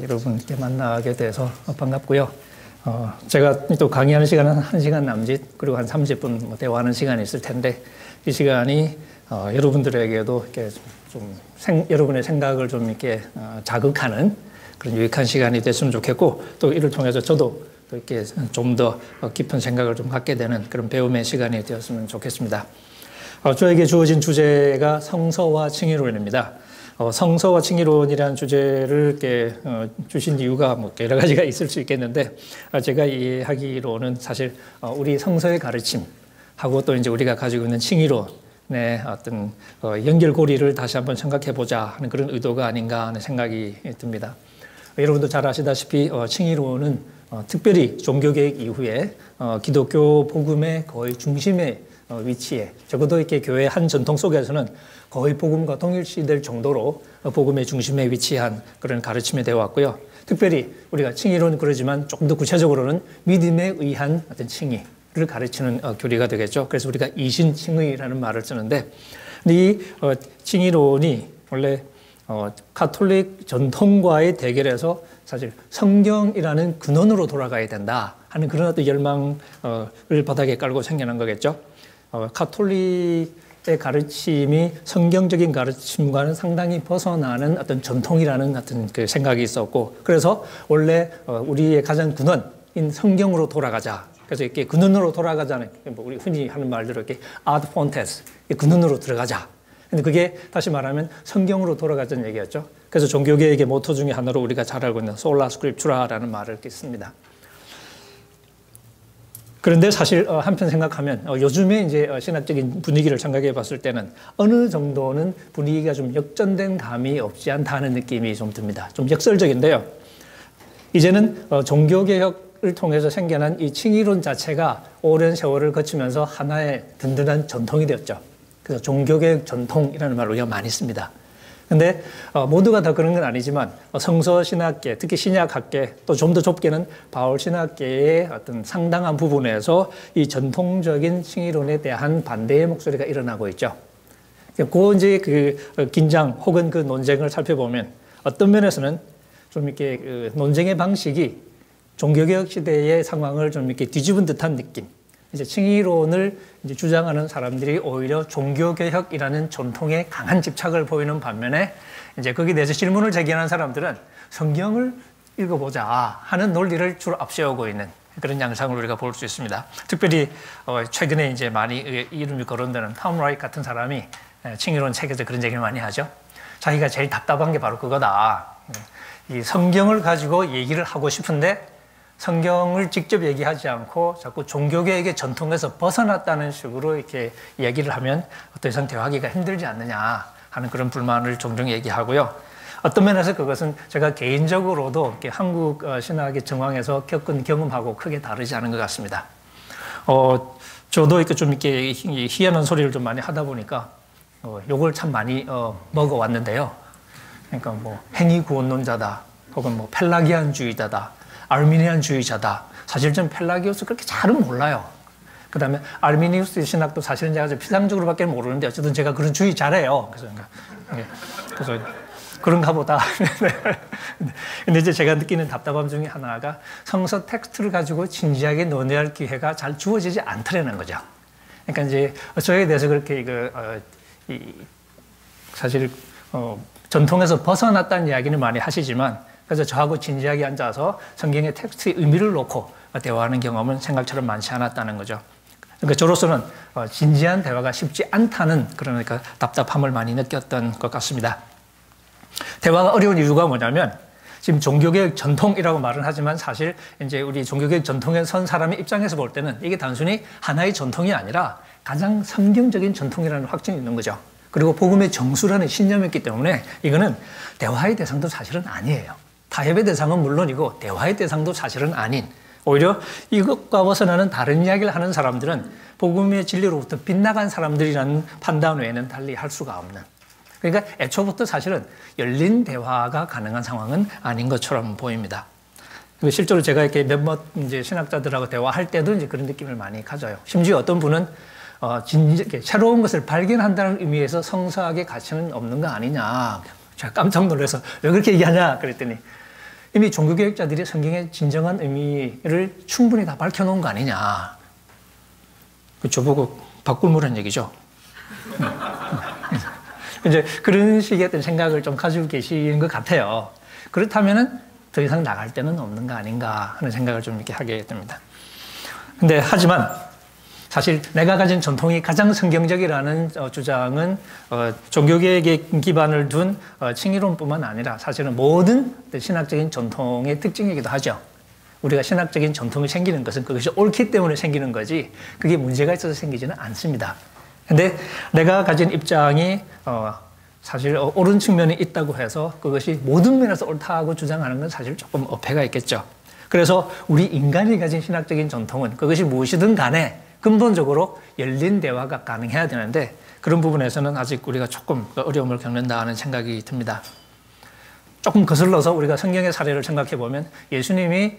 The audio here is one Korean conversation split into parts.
여러분께 만나게 돼서 반갑고요. 제가 또 강의하는 시간은 1시간 남짓, 그리고 한 30분 대화하는 시간이 있을 텐데, 이 시간이 여러분들에게도 이렇게 좀 여러분의 생각을 좀 이렇게 자극하는 그런 유익한 시간이 됐으면 좋겠고, 또 이를 통해서 저도 또 이렇게 좀 더 깊은 생각을 좀 갖게 되는 그런 배움의 시간이 되었으면 좋겠습니다. 저에게 주어진 주제가 성서와 칭의론입니다. 성서와 칭의론이라는 주제를 이렇게 주신 이유가 뭐 여러 가지가 있을 수 있겠는데, 제가 이해하기로는 사실 우리 성서의 가르침하고 또 이제 우리가 가지고 있는 칭의론의 어떤 연결고리를 다시 한번 생각해 보자 하는 그런 의도가 아닌가 하는 생각이 듭니다. 여러분도 잘 아시다시피 칭의론은 특별히 종교개혁 이후에 기독교 복음의 거의 중심에 위치에, 적어도 이렇게 교회 한 전통 속에서는 거의 복음과 동일시될 정도로 복음의 중심에 위치한 그런 가르침이 되어 왔고요. 특별히 우리가 칭의론 그러지만 조금 더 구체적으로는 믿음에 의한 어떤 칭의를 가르치는 교리가 되겠죠. 그래서 우리가 이신칭의라는 말을 쓰는데, 이 칭의론이 원래 가톨릭 전통과의 대결에서 사실 성경이라는 근원으로 돌아가야 된다 하는 그런 어떤 열망을 바닥에 깔고 생겨난 거겠죠. 가톨릭의 가르침이 성경적인 가르침과는 상당히 벗어나는 어떤 전통이라는 어떤 그 생각이 있었고, 그래서 원래 우리의 가장 근원인 성경으로 돌아가자. 그래서 이렇게 근원으로 돌아가자는, 우리 흔히 하는 말대로 이렇게 ad fontes, 근원으로 들어가자. 근데 그게 다시 말하면 성경으로 돌아가자는 얘기였죠. 그래서 종교개혁의 모토 중에 하나로 우리가 잘 알고 있는 솔라 스크립투라라는 말을 씁니다. 그런데 사실 한편 생각하면 요즘에 이제 신학적인 분위기를 생각해 봤을 때는 어느 정도는 분위기가 좀 역전된 감이 없지 않다 하는 느낌이 좀 듭니다. 좀 역설적인데요. 이제는 종교개혁을 통해서 생겨난 이 칭의론 자체가 오랜 세월을 거치면서 하나의 든든한 전통이 되었죠. 그래서 종교개혁 전통이라는 말을 우리가 많이 씁니다. 근데 모두가 다 그런 건 아니지만 성서신학계, 특히 신약학계, 또 좀 더 좁게는 바울신학계의 어떤 상당한 부분에서 이 전통적인 칭의론에 대한 반대의 목소리가 일어나고 있죠. 그 이제 그 긴장 혹은 그 논쟁을 살펴보면 어떤 면에서는 좀 이렇게 그 논쟁의 방식이 종교개혁 시대의 상황을 좀 이렇게 뒤집은 듯한 느낌. 이제 칭의론을 이제 주장하는 사람들이 오히려 종교개혁이라는 전통에 강한 집착을 보이는 반면에, 이제 거기에 대해서 질문을 제기하는 사람들은 성경을 읽어보자 하는 논리를 주로 앞세우고 있는 그런 양상을 우리가 볼 수 있습니다. 특별히 최근에 이제 많이 이름이 거론되는 톰 라이트 같은 사람이 칭의론 책에서 그런 얘기를 많이 하죠. 자기가 제일 답답한 게 바로 그거다. 이 성경을 가지고 얘기를 하고 싶은데 성경을 직접 얘기하지 않고 자꾸 종교개혁의 전통에서 벗어났다는 식으로 이렇게 이야기를 하면 더 이상 대화하기가 힘들지 않느냐 하는 그런 불만을 종종 얘기하고요. 어떤 면에서 그것은 제가 개인적으로도 이렇게 한국 신학의 정황에서 겪은 경험하고 크게 다르지 않은 것 같습니다. 저도 이렇게 좀 이렇게 희한한 소리를 좀 많이 하다 보니까 욕을 참 많이 먹어왔는데요. 그러니까 뭐 행위구원론자다, 혹은 뭐 펠라기안주의자다, 아르미니안주의자다. 사실 좀 펠라기우스 그렇게 잘은 몰라요. 그 다음에 아르미니우스 신학도 사실은 제가 피상적으로밖에 모르는데 어쨌든 제가 그런 주의 잘해요. 그래서 그런가 보다. 근데 이제 제가 느끼는 답답함 중에 하나가 성서 텍스트를 가지고 진지하게 논의할 기회가 잘 주어지지 않더라는 거죠. 그러니까 이제 저에 대해서 그렇게 사실 전통에서 벗어났다는 이야기는 많이 하시지만, 그래서 저하고 진지하게 앉아서 성경의 텍스트의 의미를 놓고 대화하는 경험은 생각처럼 많지 않았다는 거죠. 그러니까 저로서는 진지한 대화가 쉽지 않다는 그러니까 답답함을 많이 느꼈던 것 같습니다. 대화가 어려운 이유가 뭐냐면, 지금 종교개혁 전통이라고 말은 하지만 사실 이제 우리 종교개혁 전통에 선 사람의 입장에서 볼 때는 이게 단순히 하나의 전통이 아니라 가장 성경적인 전통이라는 확증이 있는 거죠. 그리고 복음의 정수라는 신념이 있기 때문에 이거는 대화의 대상도 사실은 아니에요. 타협의 대상은 물론이고 대화의 대상도 사실은 아닌, 오히려 이것과 벗어나는 다른 이야기를 하는 사람들은 복음의 진리로부터 빗나간 사람들이라는 판단 외에는 달리 할 수가 없는, 그러니까 애초부터 사실은 열린 대화가 가능한 상황은 아닌 것처럼 보입니다. 실제로 제가 이렇게 몇몇 이제 신학자들하고 대화할 때도 이제 그런 느낌을 많이 가져요. 심지어 어떤 분은 새로운 것을 발견한다는 의미에서 성서학의 가치는 없는 거 아니냐. 제가 깜짝 놀라서 왜 그렇게 얘기하냐 그랬더니, 이미 종교개혁자들이 성경의 진정한 의미를 충분히 다 밝혀놓은 거 아니냐. 저보고 바꿀무란 얘기죠. 이제 그런 식의 어떤 생각을 좀 가지고 계시는 것 같아요. 그렇다면은 더 이상 나갈 데는 없는 거 아닌가 하는 생각을 좀 이렇게 하게 됩니다. 근데 하지만 사실 내가 가진 전통이 가장 성경적이라는 주장은 종교개혁에 기반을 둔 칭의론뿐만 아니라 사실은 모든 신학적인 전통의 특징이기도 하죠. 우리가 신학적인 전통이 생기는 것은 그것이 옳기 때문에 생기는 거지 그게 문제가 있어서 생기지는 않습니다. 근데 내가 가진 입장이 사실 옳은 측면이 있다고 해서 그것이 모든 면에서 옳다고 주장하는 건 사실 조금 어폐가 있겠죠. 그래서 우리 인간이 가진 신학적인 전통은 그것이 무엇이든 간에 근본적으로 열린 대화가 가능해야 되는데 그런 부분에서는 아직 우리가 조금 어려움을 겪는다는 생각이 듭니다. 조금 거슬러서 우리가 성경의 사례를 생각해 보면 예수님이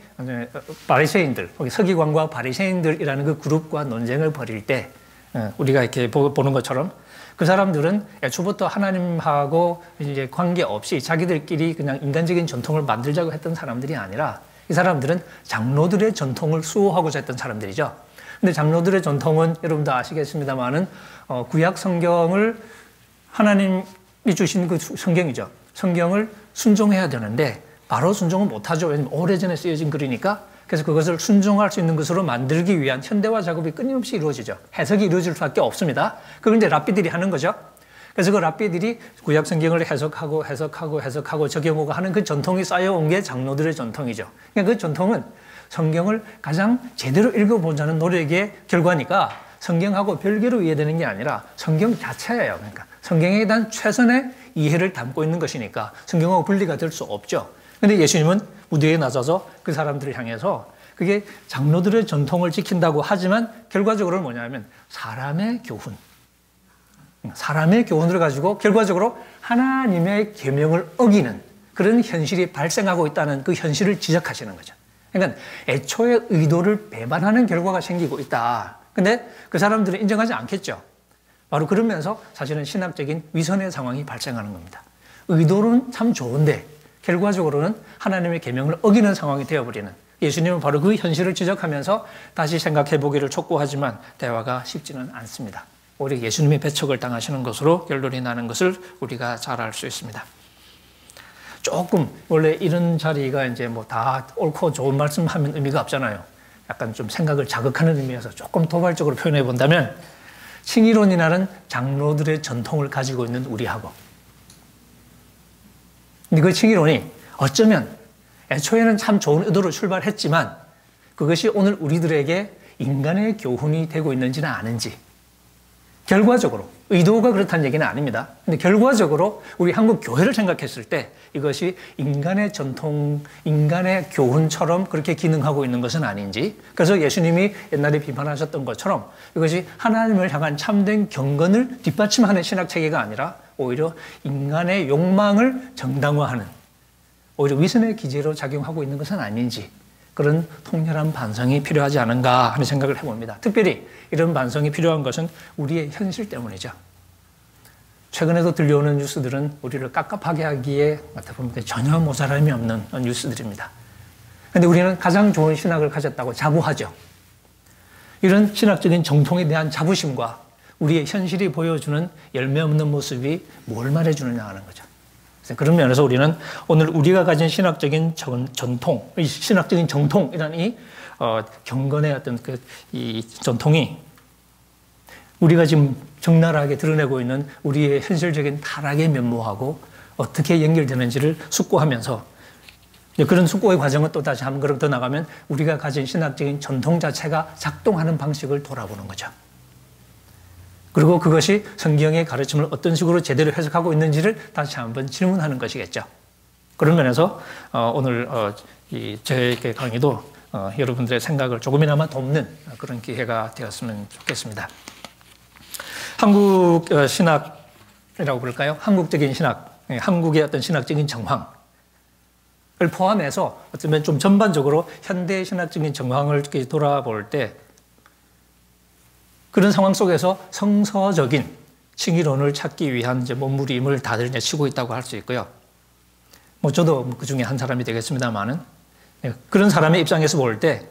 바리새인들, 서기관과 바리새인들이라는 그 그룹과 논쟁을 벌일 때 우리가 이렇게 보는 것처럼 그 사람들은 애초부터 하나님하고 이제 관계없이 자기들끼리 그냥 인간적인 전통을 만들자고 했던 사람들이 아니라 이 사람들은 장로들의 전통을 수호하고자 했던 사람들이죠. 근데 장로들의 전통은 여러분도 아시겠습니다만은 구약 성경을 하나님이 주신 그 성경이죠. 성경을 순종해야 되는데 바로 순종을 못하죠. 왜냐하면 오래전에 쓰여진 글이니까. 그래서 그것을 순종할 수 있는 것으로 만들기 위한 현대화 작업이 끊임없이 이루어지죠. 해석이 이루어질 수밖에 없습니다. 그걸 이제 랍비들이 하는 거죠. 그래서 그 랍비들이 구약 성경을 해석하고 적용하고 하는 그 전통이 쌓여온 게 장로들의 전통이죠. 그러니까 그 전통은 성경을 가장 제대로 읽어보자는 노력의 결과니까 성경하고 별개로 이해되는 게 아니라 성경 자체예요. 그러니까 성경에 대한 최선의 이해를 담고 있는 것이니까 성경하고 분리가 될 수 없죠. 그런데 예수님은 무대에 나서서 그 사람들을 향해서 그게 장로들의 전통을 지킨다고 하지만 결과적으로는 뭐냐면 사람의 교훈을 가지고 결과적으로 하나님의 계명을 어기는 그런 현실이 발생하고 있다는 그 현실을 지적하시는 거죠. 그러니까 애초에 의도를 배반하는 결과가 생기고 있다. 근데 그 사람들은 인정하지 않겠죠. 바로 그러면서 사실은 신학적인 위선의 상황이 발생하는 겁니다. 의도는 참 좋은데 결과적으로는 하나님의 계명을 어기는 상황이 되어버리는 예수님은 바로 그 현실을 지적하면서 다시 생각해 보기를 촉구하지만 대화가 쉽지는 않습니다. 오히려 예수님의 배척을 당하시는 것으로 결론이 나는 것을 우리가 잘 알 수 있습니다. 조금 원래 이런 자리가 이제 뭐 다 옳고 좋은 말씀하면 의미가 없잖아요. 약간 좀 생각을 자극하는 의미에서 조금 도발적으로 표현해 본다면 칭의론이라는 장로들의 전통을 가지고 있는 우리하고 근데 그 칭의론이 어쩌면 애초에는 참 좋은 의도로 출발했지만 그것이 오늘 우리들에게 인간의 교훈이 되고 있는지는 아는지 결과적으로 의도가 그렇다는 얘기는 아닙니다. 근데 결과적으로 우리 한국 교회를 생각했을 때 이것이 인간의 전통, 인간의 교훈처럼 그렇게 기능하고 있는 것은 아닌지 그래서 예수님이 옛날에 비판하셨던 것처럼 이것이 하나님을 향한 참된 경건을 뒷받침하는 신학체계가 아니라 오히려 인간의 욕망을 정당화하는 오히려 위선의 기제로 작용하고 있는 것은 아닌지 그런 통렬한 반성이 필요하지 않은가 하는 생각을 해봅니다. 특별히 이런 반성이 필요한 것은 우리의 현실 때문이죠. 최근에도 들려오는 뉴스들은 우리를 깝깝하게 하기에 전혀 모자람이 없는 뉴스들입니다. 그런데 우리는 가장 좋은 신학을 가졌다고 자부하죠. 이런 신학적인 정통에 대한 자부심과 우리의 현실이 보여주는 열매 없는 모습이 뭘 말해주느냐 하는 거죠. 그런 면에서 우리는 오늘 우리가 가진 신학적인 전통, 신학적인 정통이라는 이 경건의 어떤 이 전통이 우리가 지금 적나라하게 드러내고 있는 우리의 현실적인 타락의 면모하고 어떻게 연결되는지를 숙고하면서 그런 숙고의 과정은 또 다시 한 걸음 더 나가면 우리가 가진 신학적인 전통 자체가 작동하는 방식을 돌아보는 거죠. 그리고 그것이 성경의 가르침을 어떤 식으로 제대로 해석하고 있는지를 다시 한번 질문하는 것이겠죠. 그런 면에서 오늘 제 강의도 여러분들의 생각을 조금이나마 돕는 그런 기회가 되었으면 좋겠습니다. 한국 신학이라고 부를까요? 한국적인 신학, 한국의 어떤 신학적인 정황을 포함해서 어쩌면 좀 전반적으로 현대 신학적인 정황을 돌아볼 때 그런 상황 속에서 성서적인 칭의론을 찾기 위한 이제 몸부림을 다들 치고 있다고 할 수 있고요. 뭐 저도 그 중에 한 사람이 되겠습니다만은 그런 사람의 입장에서 볼 때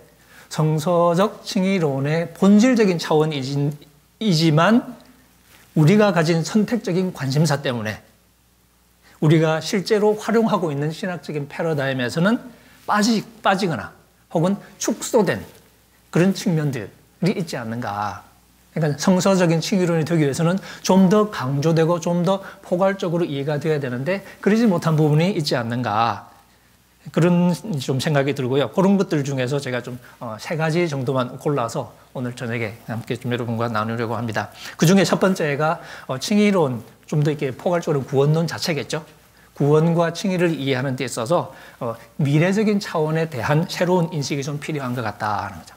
성서적 칭의론의 본질적인 차원이지만 우리가 가진 선택적인 관심사 때문에 우리가 실제로 활용하고 있는 신학적인 패러다임에서는 빠지거나 혹은 축소된 그런 측면들이 있지 않는가. 그러니까 성서적인 칭의론이 되기 위해서는 좀 더 강조되고 좀 더 포괄적으로 이해가 되어야 되는데 그러지 못한 부분이 있지 않는가. 그런 좀 생각이 들고요. 그런 것들 중에서 제가 좀 세 가지 정도만 골라서 오늘 저녁에 함께 좀 여러분과 나누려고 합니다. 그 중에 첫 번째가 칭의론, 좀 더 이렇게 포괄적으로 구원론 자체겠죠. 구원과 칭의를 이해하는 데 있어서 미래적인 차원에 대한 새로운 인식이 좀 필요한 것 같다는 거죠.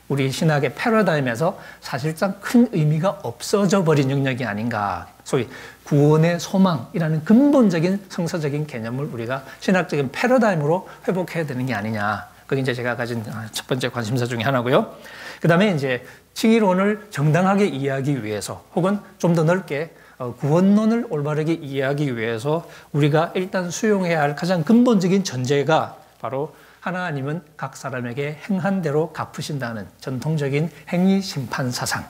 우리 신학의 패러다임에서 사실상 큰 의미가 없어져 버린 영역이 아닌가. 소위 구원의 소망이라는 근본적인 성서적인 개념을 우리가 신학적인 패러다임으로 회복해야 되는 게 아니냐. 그게 이제 제가 가진 첫 번째 관심사 중에 하나고요. 그 다음에 이제 칭의론을 정당하게 이해하기 위해서 혹은 좀 더 넓게 구원론을 올바르게 이해하기 위해서 우리가 일단 수용해야 할 가장 근본적인 전제가 바로 하나님은 각 사람에게 행한 대로 갚으신다는 전통적인 행위 심판 사상.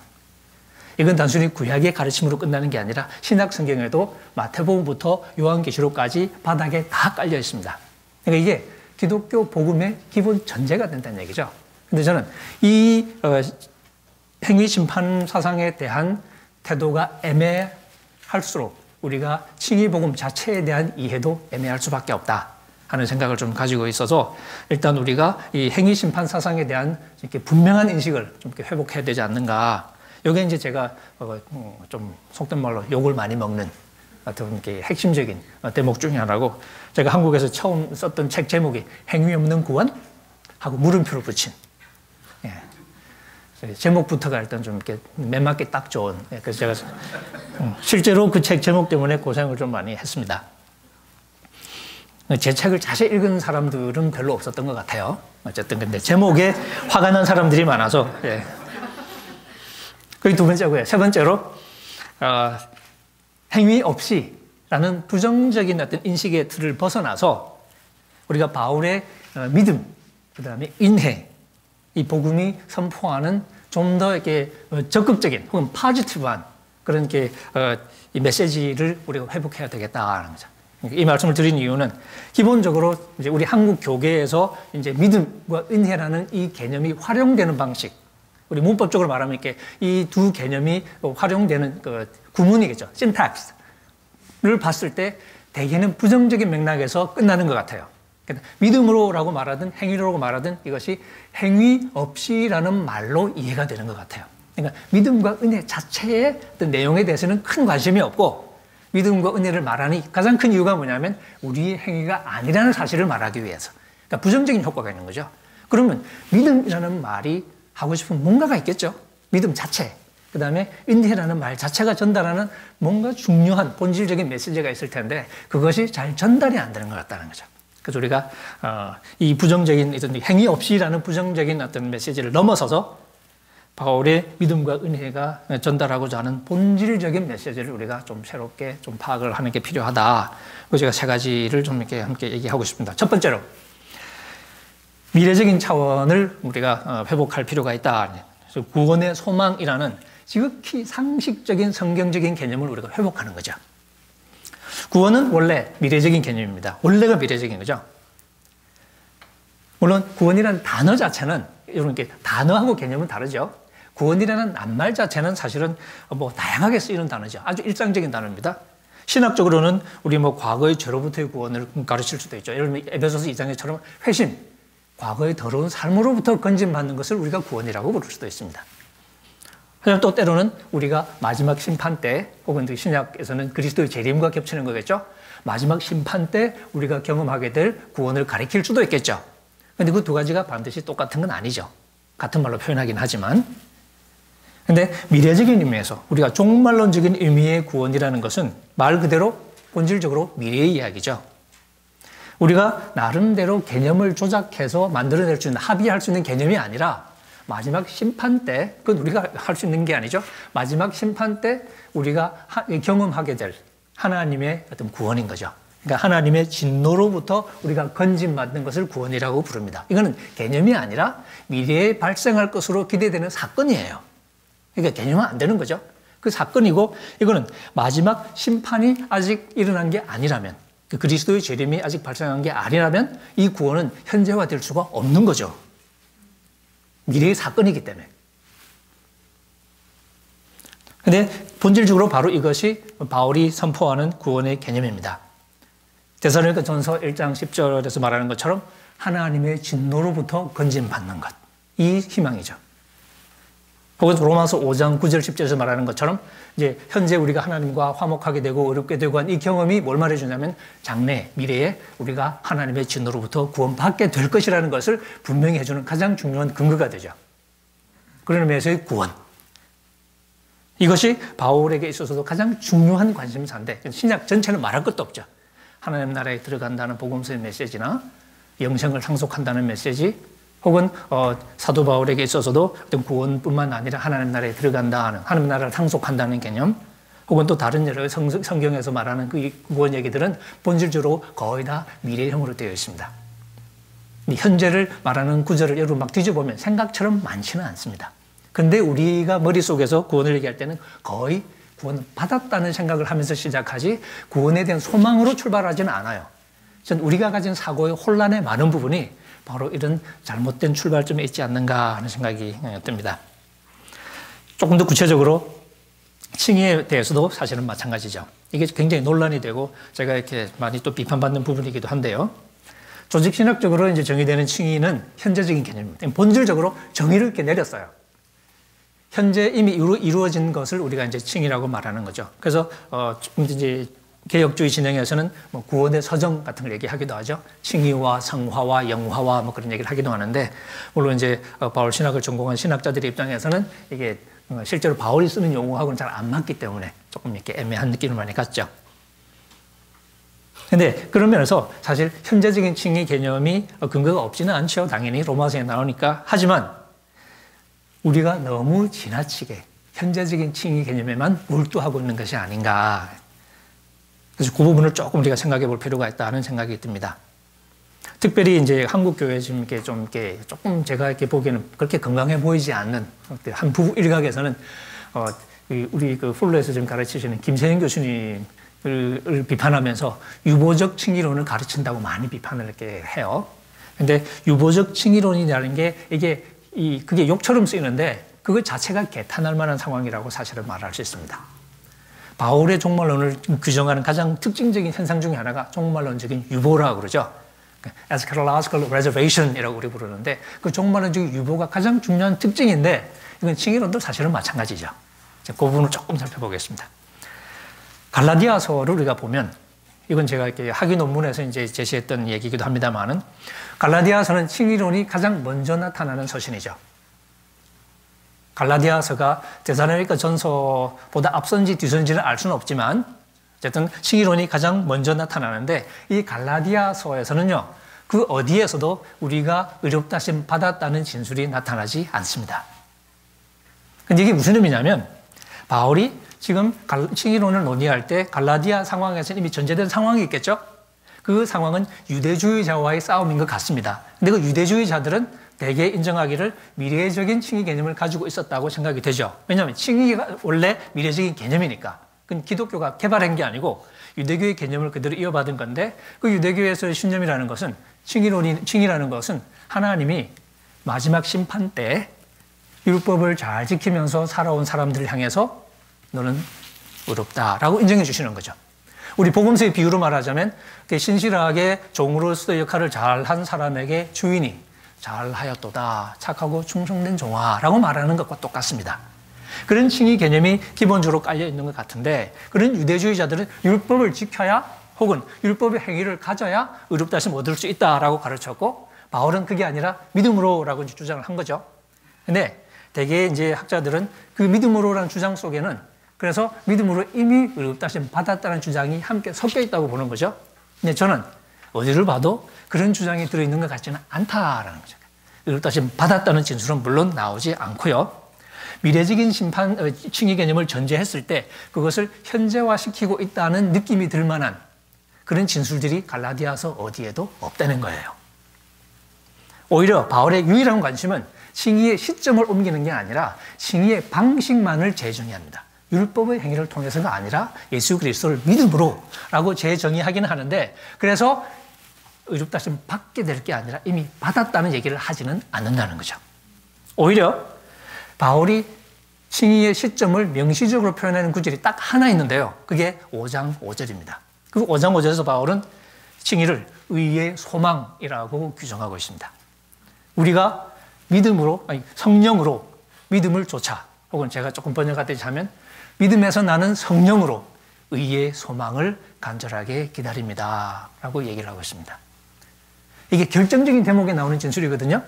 이건 단순히 구약의 가르침으로 끝나는 게 아니라 신약 성경에도 마태복음부터 요한계시록까지 바닥에 다 깔려 있습니다. 그러니까 이게 기독교 복음의 기본 전제가 된다는 얘기죠. 근데 저는 이 행위 심판 사상에 대한 태도가 애매할수록 우리가 칭의 복음 자체에 대한 이해도 애매할 수밖에 없다 하는 생각을 좀 가지고 있어서 일단 우리가 이 행위 심판 사상에 대한 이렇게 분명한 인식을 좀 이렇게 회복해야 되지 않는가. 이게 이제 제가 좀 속된 말로 욕을 많이 먹는 어떤 이렇게 핵심적인 대목 중에 하나고, 제가 한국에서 처음 썼던 책 제목이 행위 없는 구원 하고 물음표를 붙인. 예. 제목부터가 일단 좀 이렇게 맨맞게 딱 좋은. 그래서 제가 실제로 그 책 제목 때문에 고생을 좀 많이 했습니다. 제 책을 자세히 읽은 사람들은 별로 없었던 것 같아요. 어쨌든 근데 제목에 화가 난 사람들이 많아서. 예. 그게 두 번째고요. 세 번째로 행위 없이라는 부정적인 어떤 인식의 틀을 벗어나서 우리가 바울의 믿음, 그 다음에 인해, 이 복음이 선포하는 좀 더 이렇게 적극적인 혹은 포지티브한 그런 이렇게 이 메시지를 우리가 회복해야 되겠다는 거죠. 이 말씀을 드린 이유는 기본적으로 이제 우리 한국 교계에서 이제 믿음과 은혜라는 이 개념이 활용되는 방식, 우리 문법적으로 말하면 이렇게 이 두 개념이 활용되는 그 구문이겠죠. syntax를 봤을 때 대개는 부정적인 맥락에서 끝나는 것 같아요. 믿음으로라고 말하든 행위로라고 말하든 이것이 행위 없이라는 말로 이해가 되는 것 같아요. 그러니까 믿음과 은혜 자체의 어떤 내용에 대해서는 큰 관심이 없고, 믿음과 은혜를 말하는 가장 큰 이유가 뭐냐면 우리의 행위가 아니라는 사실을 말하기 위해서. 그러니까 부정적인 효과가 있는 거죠. 그러면 믿음이라는 말이 하고 싶은 뭔가가 있겠죠. 믿음 자체. 그 다음에 은혜라는 말 자체가 전달하는 뭔가 중요한 본질적인 메시지가 있을 텐데 그것이 잘 전달이 안 되는 것 같다는 거죠. 그래서 우리가 이 부정적인 행위 없이라는 부정적인 어떤 메시지를 넘어서서 바울의 믿음과 은혜가 전달하고자 하는 본질적인 메시지를 우리가 좀 새롭게 좀 파악을 하는 게 필요하다. 그래서 제가 세 가지를 좀 이렇게 함께 얘기하고 싶습니다. 첫 번째로, 미래적인 차원을 우리가 회복할 필요가 있다. 그래서 구원의 소망이라는 지극히 상식적인 성경적인 개념을 우리가 회복하는 거죠. 구원은 원래 미래적인 개념입니다. 원래가 미래적인 거죠. 물론 구원이라는 단어 자체는 이렇게 단어하고 개념은 다르죠. 구원이라는 낱말 자체는 사실은 뭐 다양하게 쓰이는 단어죠. 아주 일상적인 단어입니다. 신학적으로는 우리 뭐 과거의 죄로부터의 구원을 가르칠 수도 있죠. 예를 들면 에베소서 2장에처럼 회심, 과거의 더러운 삶으로부터 건진받는 것을 우리가 구원이라고 부를 수도 있습니다. 하지만 또 때로는 우리가 마지막 심판 때, 혹은 신약에서는 그리스도의 재림과 겹치는 거겠죠. 마지막 심판 때 우리가 경험하게 될 구원을 가리킬 수도 있겠죠. 근데 그 두 가지가 반드시 똑같은 건 아니죠. 같은 말로 표현하긴 하지만. 근데 미래적인 의미에서 우리가 종말론적인 의미의 구원이라는 것은 말 그대로 본질적으로 미래의 이야기죠. 우리가 나름대로 개념을 조작해서 만들어낼 수 있는, 합의할 수 있는 개념이 아니라 마지막 심판 때, 그건 우리가 할 수 있는 게 아니죠. 마지막 심판 때 우리가 경험하게 될 하나님의 어떤 구원인 거죠. 그러니까 하나님의 진노로부터 우리가 건진받는 것을 구원이라고 부릅니다. 이거는 개념이 아니라 미래에 발생할 것으로 기대되는 사건이에요. 그러니까 개념은 안 되는 거죠. 그 사건이고 이거는 마지막 심판이 아직 일어난 게 아니라면, 그 그리스도의 재림이 아직 발생한 게 아니라면 이 구원은 현재화될 수가 없는 거죠. 미래의 사건이기 때문에. 근데 본질적으로 바로 이것이 바울이 선포하는 구원의 개념입니다. 데살로니가 전서 1장 10절에서 말하는 것처럼 하나님의 진노로부터 건진받는 것. 이 희망이죠. 혹은 로마서 5장 9절 10절에서 말하는 것처럼 이제 현재 우리가 하나님과 화목하게 되고 어렵게 되고 한 이 경험이 뭘 말해주냐면 장래, 미래에 우리가 하나님의 진노로부터 구원받게 될 것이라는 것을 분명히 해주는 가장 중요한 근거가 되죠. 그런 의미에서의 구원. 이것이 바울에게 있어서도 가장 중요한 관심사인데 신약 전체는 말할 것도 없죠. 하나님 나라에 들어간다는 복음서의 메시지나 영생을 상속한다는 메시지, 혹은 사도 바울에게 있어서도 어떤 구원뿐만 아니라 하나님 나라에 들어간다는, 하나님 나라를 상속한다는 개념, 혹은 또 다른 여러 성경에서 말하는 그 구원 얘기들은 본질적으로 거의 다 미래형으로 되어 있습니다. 현재를 말하는 구절을 여러분 막 뒤져보면 생각처럼 많지는 않습니다. 근데 우리가 머릿속에서 구원을 얘기할 때는 거의 구원 받았다는 생각을 하면서 시작하지 구원에 대한 소망으로 출발하지는 않아요. 전 우리가 가진 사고의 혼란의 많은 부분이 바로 이런 잘못된 출발점에 있지 않는가 하는 생각이 듭니다. 조금 더 구체적으로 칭의에 대해서도 사실은 마찬가지죠. 이게 굉장히 논란이 되고 제가 이렇게 많이 또 비판받는 부분이기도 한데요. 조직신학적으로 이제 정의되는 칭의는 현재적인 개념입니다. 본질적으로 정의를 이렇게 내렸어요. 현재 이미 이루어진 것을 우리가 이제 칭의라고 말하는 거죠. 그래서 이제 개혁주의 진영에서는 뭐 구원의 서정 같은 걸 얘기하기도 하죠. 칭의와 성화와 영화와 뭐 그런 얘기를 하기도 하는데, 물론 이제 바울 신학을 전공한 신학자들의 입장에서는 이게 실제로 바울이 쓰는 용어하고는 잘 안 맞기 때문에 조금 이렇게 애매한 느낌을 많이 갖죠. 근데 그런 면에서 사실 현재적인 칭의 개념이 근거가 없지는 않죠. 당연히 로마서에 나오니까. 하지만 우리가 너무 지나치게 현재적인 칭의 개념에만 몰두하고 있는 것이 아닌가. 그래서 그 부분을 조금 우리가 생각해 볼 필요가 있다는 생각이 듭니다. 특별히 이제 한국 교회 지금 이렇게 좀 이렇게 조금 제가 이렇게 보기에는 그렇게 건강해 보이지 않는 한 부부 일각에서는 우리 그 폴로에서 지금 가르치시는 김세현 교수님을 비판하면서 유보적 칭의론을 가르친다고 많이 비판을 이렇게 해요. 근데 유보적 칭의론이라는 게 그게 욕처럼 쓰이는데 그것 자체가 개탄할 만한 상황이라고 사실은 말할 수 있습니다. 바울의 종말론을 규정하는 가장 특징적인 현상 중에 하나가 종말론적인 유보라고 그러죠. eschatological reservation이라고 우리 부르는데 그 종말론적인 유보가 가장 중요한 특징인데 이건 칭의론도 사실은 마찬가지죠. 그 부분을 조금 살펴보겠습니다. 갈라디아서를 우리가 보면 이건 제가 이렇게 학위 논문에서 이제 제시했던 얘기이기도 합니다만은 갈라디아서는 칭의론이 가장 먼저 나타나는 서신이죠. 갈라디아서가 데살로니가 전서보다 앞선지 뒤선지는 알 수는 없지만 어쨌든 칭의론이 가장 먼저 나타나는데 이 갈라디아서에서는요. 그 어디에서도 우리가 의롭다심 받았다는 진술이 나타나지 않습니다. 근데 이게 무슨 의미냐면 바울이 지금 칭의론을 논의할 때 갈라디아 상황에서는 이미 전제된 상황이 있겠죠? 그 상황은 유대주의자와의 싸움인 것 같습니다. 근데 그 유대주의자들은 대개 인정하기를 미래적인 칭의 개념을 가지고 있었다고 생각이 되죠. 왜냐하면 칭의가 원래 미래적인 개념이니까. 그건 기독교가 개발한 게 아니고 유대교의 개념을 그대로 이어받은 건데 그 유대교에서의 신념이라는 것은 칭의라는 것은 하나님이 마지막 심판 때 율법을 잘 지키면서 살아온 사람들을 향해서 너는 의롭다라고 인정해 주시는 거죠. 우리 복음서의 비유로 말하자면 신실하게 종으로서의 역할을 잘한 사람에게 주인이 잘하였도다 착하고 충성된 종아라고 말하는 것과 똑같습니다. 그런 칭의 개념이 기본적으로 깔려 있는 것 같은데 그런 유대주의자들은 율법을 지켜야 혹은 율법의 행위를 가져야 의롭다심 얻을 수 있다라고 가르쳤고 바울은 그게 아니라 믿음으로라고 주장을 한 거죠. 근데 대개 이제 학자들은 그 믿음으로라는 주장 속에는 그래서 믿음으로 이미 의롭다심 받았다는 주장이 함께 섞여 있다고 보는 거죠. 근데 저는 어디를 봐도 그런 주장이 들어있는 것 같지는 않다라는 거죠. 의롭다심 받았다는 진술은 물론 나오지 않고요. 미래적인 칭의 개념을 전제했을 때 그것을 현재화시키고 있다는 느낌이 들 만한 그런 진술들이 갈라디아서 어디에도 없다는 거예요. 오히려 바울의 유일한 관심은 칭의의 시점을 옮기는 게 아니라 칭의의 방식만을 재정의합니다. 율법의 행위를 통해서가 아니라 예수 그리스도를 믿음으로 라고 재정의하기는 하는데, 그래서 의롭다 하심 받게 될 게 아니라 이미 받았다는 얘기를 하지는 않는다는 거죠. 오히려 바울이 칭의의 시점을 명시적으로 표현하는 구절이 딱 하나 있는데요. 그게 5장 5절입니다. 그 5장 5절에서 바울은 칭의를 의의 소망이라고 규정하고 있습니다. 우리가 믿음으로, 아니 성령으로 믿음을 좇아, 혹은 제가 조금 번역하듯이 하면 믿음에서 나는 성령으로 의의 소망을 간절하게 기다립니다 라고 얘기를 하고 있습니다. 이게 결정적인 대목에 나오는 진술이거든요.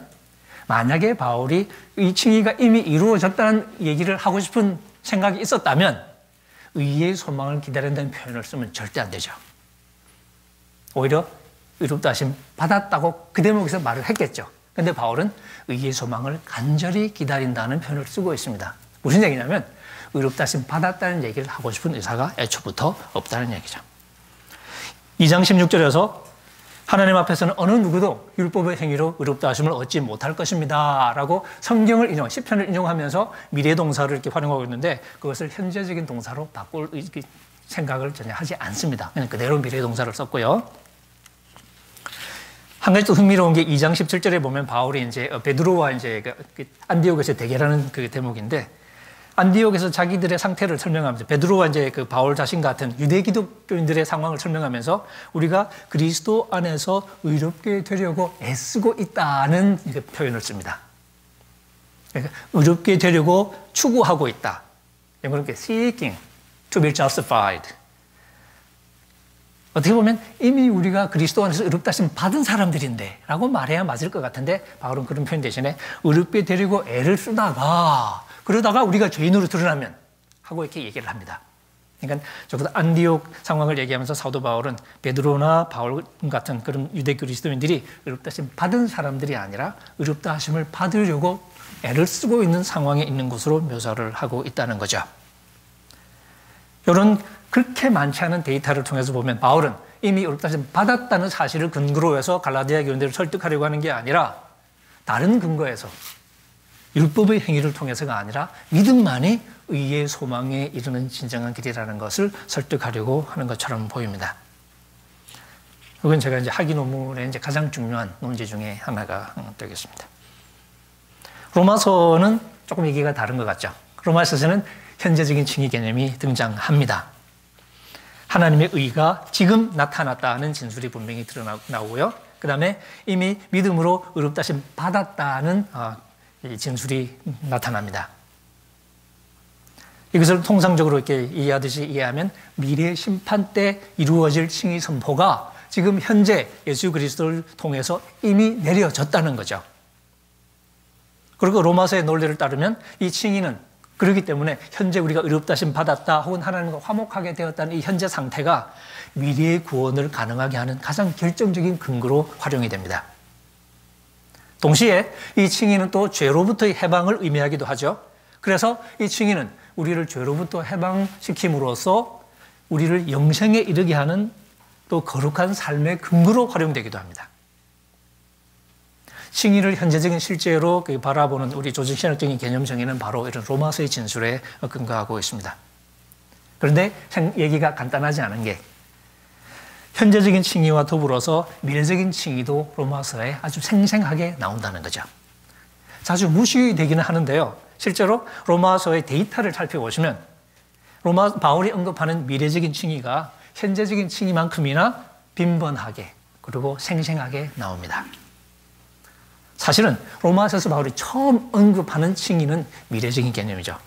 만약에 바울이 이 칭의가 이미 이루어졌다는 얘기를 하고 싶은 생각이 있었다면 의의 소망을 기다린다는 표현을 쓰면 절대 안 되죠. 오히려 의롭다 하심 받았다고 그 대목에서 말을 했겠죠. 그런데 바울은 의의 소망을 간절히 기다린다는 표현을 쓰고 있습니다. 무슨 얘기냐면 의롭다 하심 받았다는 얘기를 하고 싶은 의사가 애초부터 없다는 얘기죠. 2장 16절에서 하나님 앞에서는 어느 누구도 율법의 행위로 의롭다 하심을 얻지 못할 것입니다 라고 성경을 인용, 시편을 인용하면서 미래 동사를 이렇게 활용하고 있는데, 그것을 현재적인 동사로 바꿀 생각을 전혀 하지 않습니다. 그냥 그대로 미래 동사를 썼고요. 한 가지 또 흥미로운 게 2장 17절에 보면 바울이 이제 베드로와 이제 안디옥에서 대결하는 그 대목인데, 안디옥에서 자기들의 상태를 설명하면서 베드로와 이제 그 바울 자신 같은 유대 기독교인들의 상황을 설명하면서 우리가 그리스도 안에서 의롭게 되려고 애쓰고 있다는 표현을 씁니다. 그러니까 의롭게 되려고 추구하고 있다. 영어로 seeking to be justified. 어떻게 보면 이미 우리가 그리스도 안에서 의롭다 하심 받은 사람들인데 라고 말해야 맞을 것 같은데, 바울은 그런 표현 대신에 의롭게 되려고 애를 쓰다가 그러다가 우리가 죄인으로 드러나면 하고 이렇게 얘기를 합니다. 그러니까 적어도 안디옥 상황을 얘기하면서 사도 바울은 베드로나 바울 같은 그런 유대 그리스도인들이 의롭다 하심 받은 사람들이 아니라 의롭다 하심을 받으려고 애를 쓰고 있는 상황에 있는 것으로 묘사를 하고 있다는 거죠. 이런 그렇게 많지 않은 데이터를 통해서 보면 바울은 이미 의롭다 하심 받았다는 사실을 근거로 해서 갈라디아 교인들을 설득하려고 하는 게 아니라 다른 근거에서 율법의 행위를 통해서가 아니라 믿음만이 의의 소망에 이르는 진정한 길이라는 것을 설득하려고 하는 것처럼 보입니다. 이건 제가 이제 학위 논문의 이제 가장 중요한 논제 중에 하나가 되겠습니다. 로마서는 조금 얘기가 다른 것 같죠. 로마서에서는 현재적인 칭의 개념이 등장합니다. 하나님의 의가 지금 나타났다는 진술이 분명히 드러나고요. 그 다음에 이미 믿음으로 의롭다 하심 받았다는 이 진술이 나타납니다. 이것을 통상적으로 이렇게 이해하듯이 이해하면 미래 심판 때 이루어질 칭의 선포가 지금 현재 예수 그리스도를 통해서 이미 내려졌다는 거죠. 그리고 로마서의 논리를 따르면 이 칭의는 그렇기 때문에 현재 우리가 의롭다 하심 받았다 혹은 하나님과 화목하게 되었다는 이 현재 상태가 미래의 구원을 가능하게 하는 가장 결정적인 근거로 활용이 됩니다. 동시에 이 칭의는 또 죄로부터의 해방을 의미하기도 하죠. 그래서 이 칭의는 우리를 죄로부터 해방시킴으로써 우리를 영생에 이르게 하는 또 거룩한 삶의 근거로 활용되기도 합니다. 칭의를 현재적인 실제로 바라보는 우리 조직신학적인 개념 정의는 바로 이런 로마서의 진술에 근거하고 있습니다. 그런데 얘기가 간단하지 않은 게 현재적인 칭의와 더불어서 미래적인 칭의도 로마서에 아주 생생하게 나온다는 거죠. 자주 무시되기는 하는데요. 실제로 로마서의 데이터를 살펴보시면 바울이 언급하는 미래적인 칭의가 현재적인 칭의만큼이나 빈번하게 그리고 생생하게 나옵니다. 사실은 로마서에서 바울이 처음 언급하는 칭의는 미래적인 개념이죠.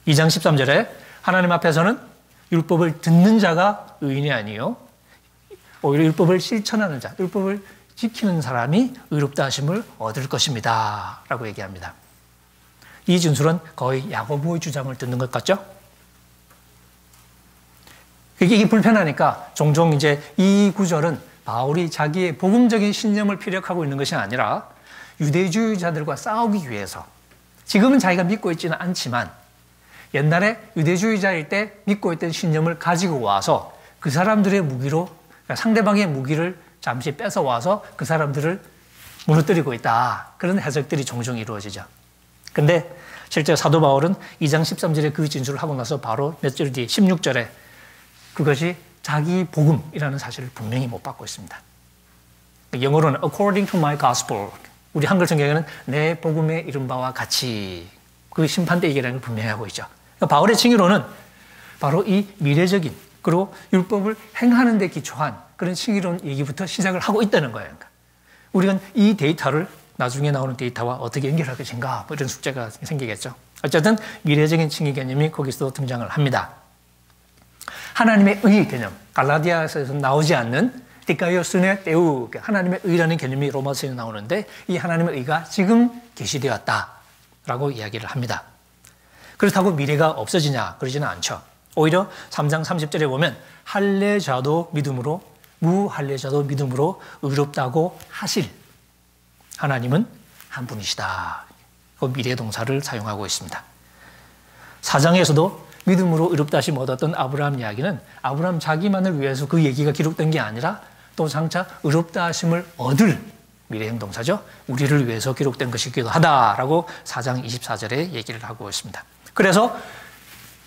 2장 13절에 하나님 앞에서는 율법을 듣는 자가 의인이 아니요 오히려 율법을 실천하는 자, 율법을 지키는 사람이 의롭다 하심을 얻을 것입니다 라고 얘기합니다. 이 진술은 거의 야고보의 주장을 듣는 것 같죠? 이게 불편하니까 종종 이제 이 구절은 바울이 자기의 복음적인 신념을 피력하고 있는 것이 아니라 유대주의자들과 싸우기 위해서, 지금은 자기가 믿고 있지는 않지만 옛날에 유대주의자일 때 믿고 있던 신념을 가지고 와서 그 사람들의 무기로 그러니까 상대방의 무기를 잠시 뺏어와서 그 사람들을 무너뜨리고 있다. 그런 해석들이 종종 이루어지죠. 근데 실제 사도 바울은 2장 13절에 그 진술을 하고 나서 바로 몇 절 뒤 16절에 그것이 자기 복음이라는 사실을 분명히 못 받고 있습니다. 영어로는 according to my gospel. 우리 한글 성경에는 내 복음에 이른 바와 같이 그 심판대 얘기라는 걸 분명히 하고 있죠. 그러니까 바울의 칭의로는 바로 이 미래적인 그리고 율법을 행하는 데 기초한 그런 칭의로운 얘기부터 시작을 하고 있다는 거예요. 그러니까 우리가 이 데이터를 나중에 나오는 데이터와 어떻게 연결할 것인가 뭐 이런 숙제가 생기겠죠. 어쨌든 미래적인 칭의 개념이 거기서 등장을 합니다. 하나님의 의 개념, 갈라디아서에서 나오지 않는 디카이오스네 데우, 하나님의 의라는 개념이 로마서에 나오는데 이 하나님의 의가 지금 계시되었다라고 이야기를 합니다. 그렇다고 미래가 없어지냐? 그러지는 않죠. 오히려 3장 30절에 보면 할례자도 믿음으로 무할례자도 믿음으로 의롭다고 하실 하나님은 한 분이시다. 그 미래 동사를 사용하고 있습니다. 4장에서도 믿음으로 의롭다 하심 얻었던 아브라함 이야기는 아브라함 자기만을 위해서 그 얘기가 기록된 게 아니라 또 장차 의롭다 하심을 얻을 미래형 동사죠. 우리를 위해서 기록된 것이기도 하다라고 4장 24절에 얘기를 하고 있습니다. 그래서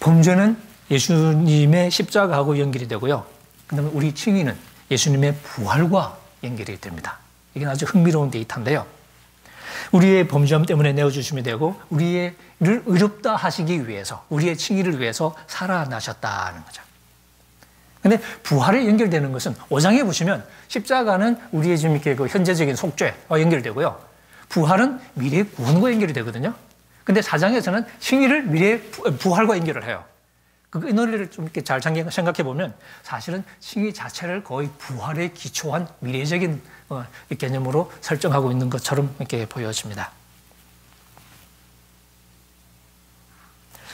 범죄는 예수님의 십자가하고 연결이 되고요. 그다음에 우리 칭의는 예수님의 부활과 연결이 됩니다. 이게 아주 흥미로운 데이터인데요. 우리의 범죄함 때문에 내어주심이 되고 우리를 의롭다 하시기 위해서 우리의 칭의를 위해서 살아나셨다는 거죠. 근데 부활에 연결되는 것은 5장에 보시면 십자가는 우리의 지금 이렇게 그 현재적인 속죄와 연결되고요. 부활은 미래의 구원과 연결이 되거든요. 근데 4장에서는 칭의를 미래의 부활과 연결을 해요. 그 논리를 좀 이렇게 잘 생각해 보면 사실은 칭의 자체를 거의 부활에 기초한 미래적인 개념으로 설정하고 있는 것처럼 이렇게 보여집니다.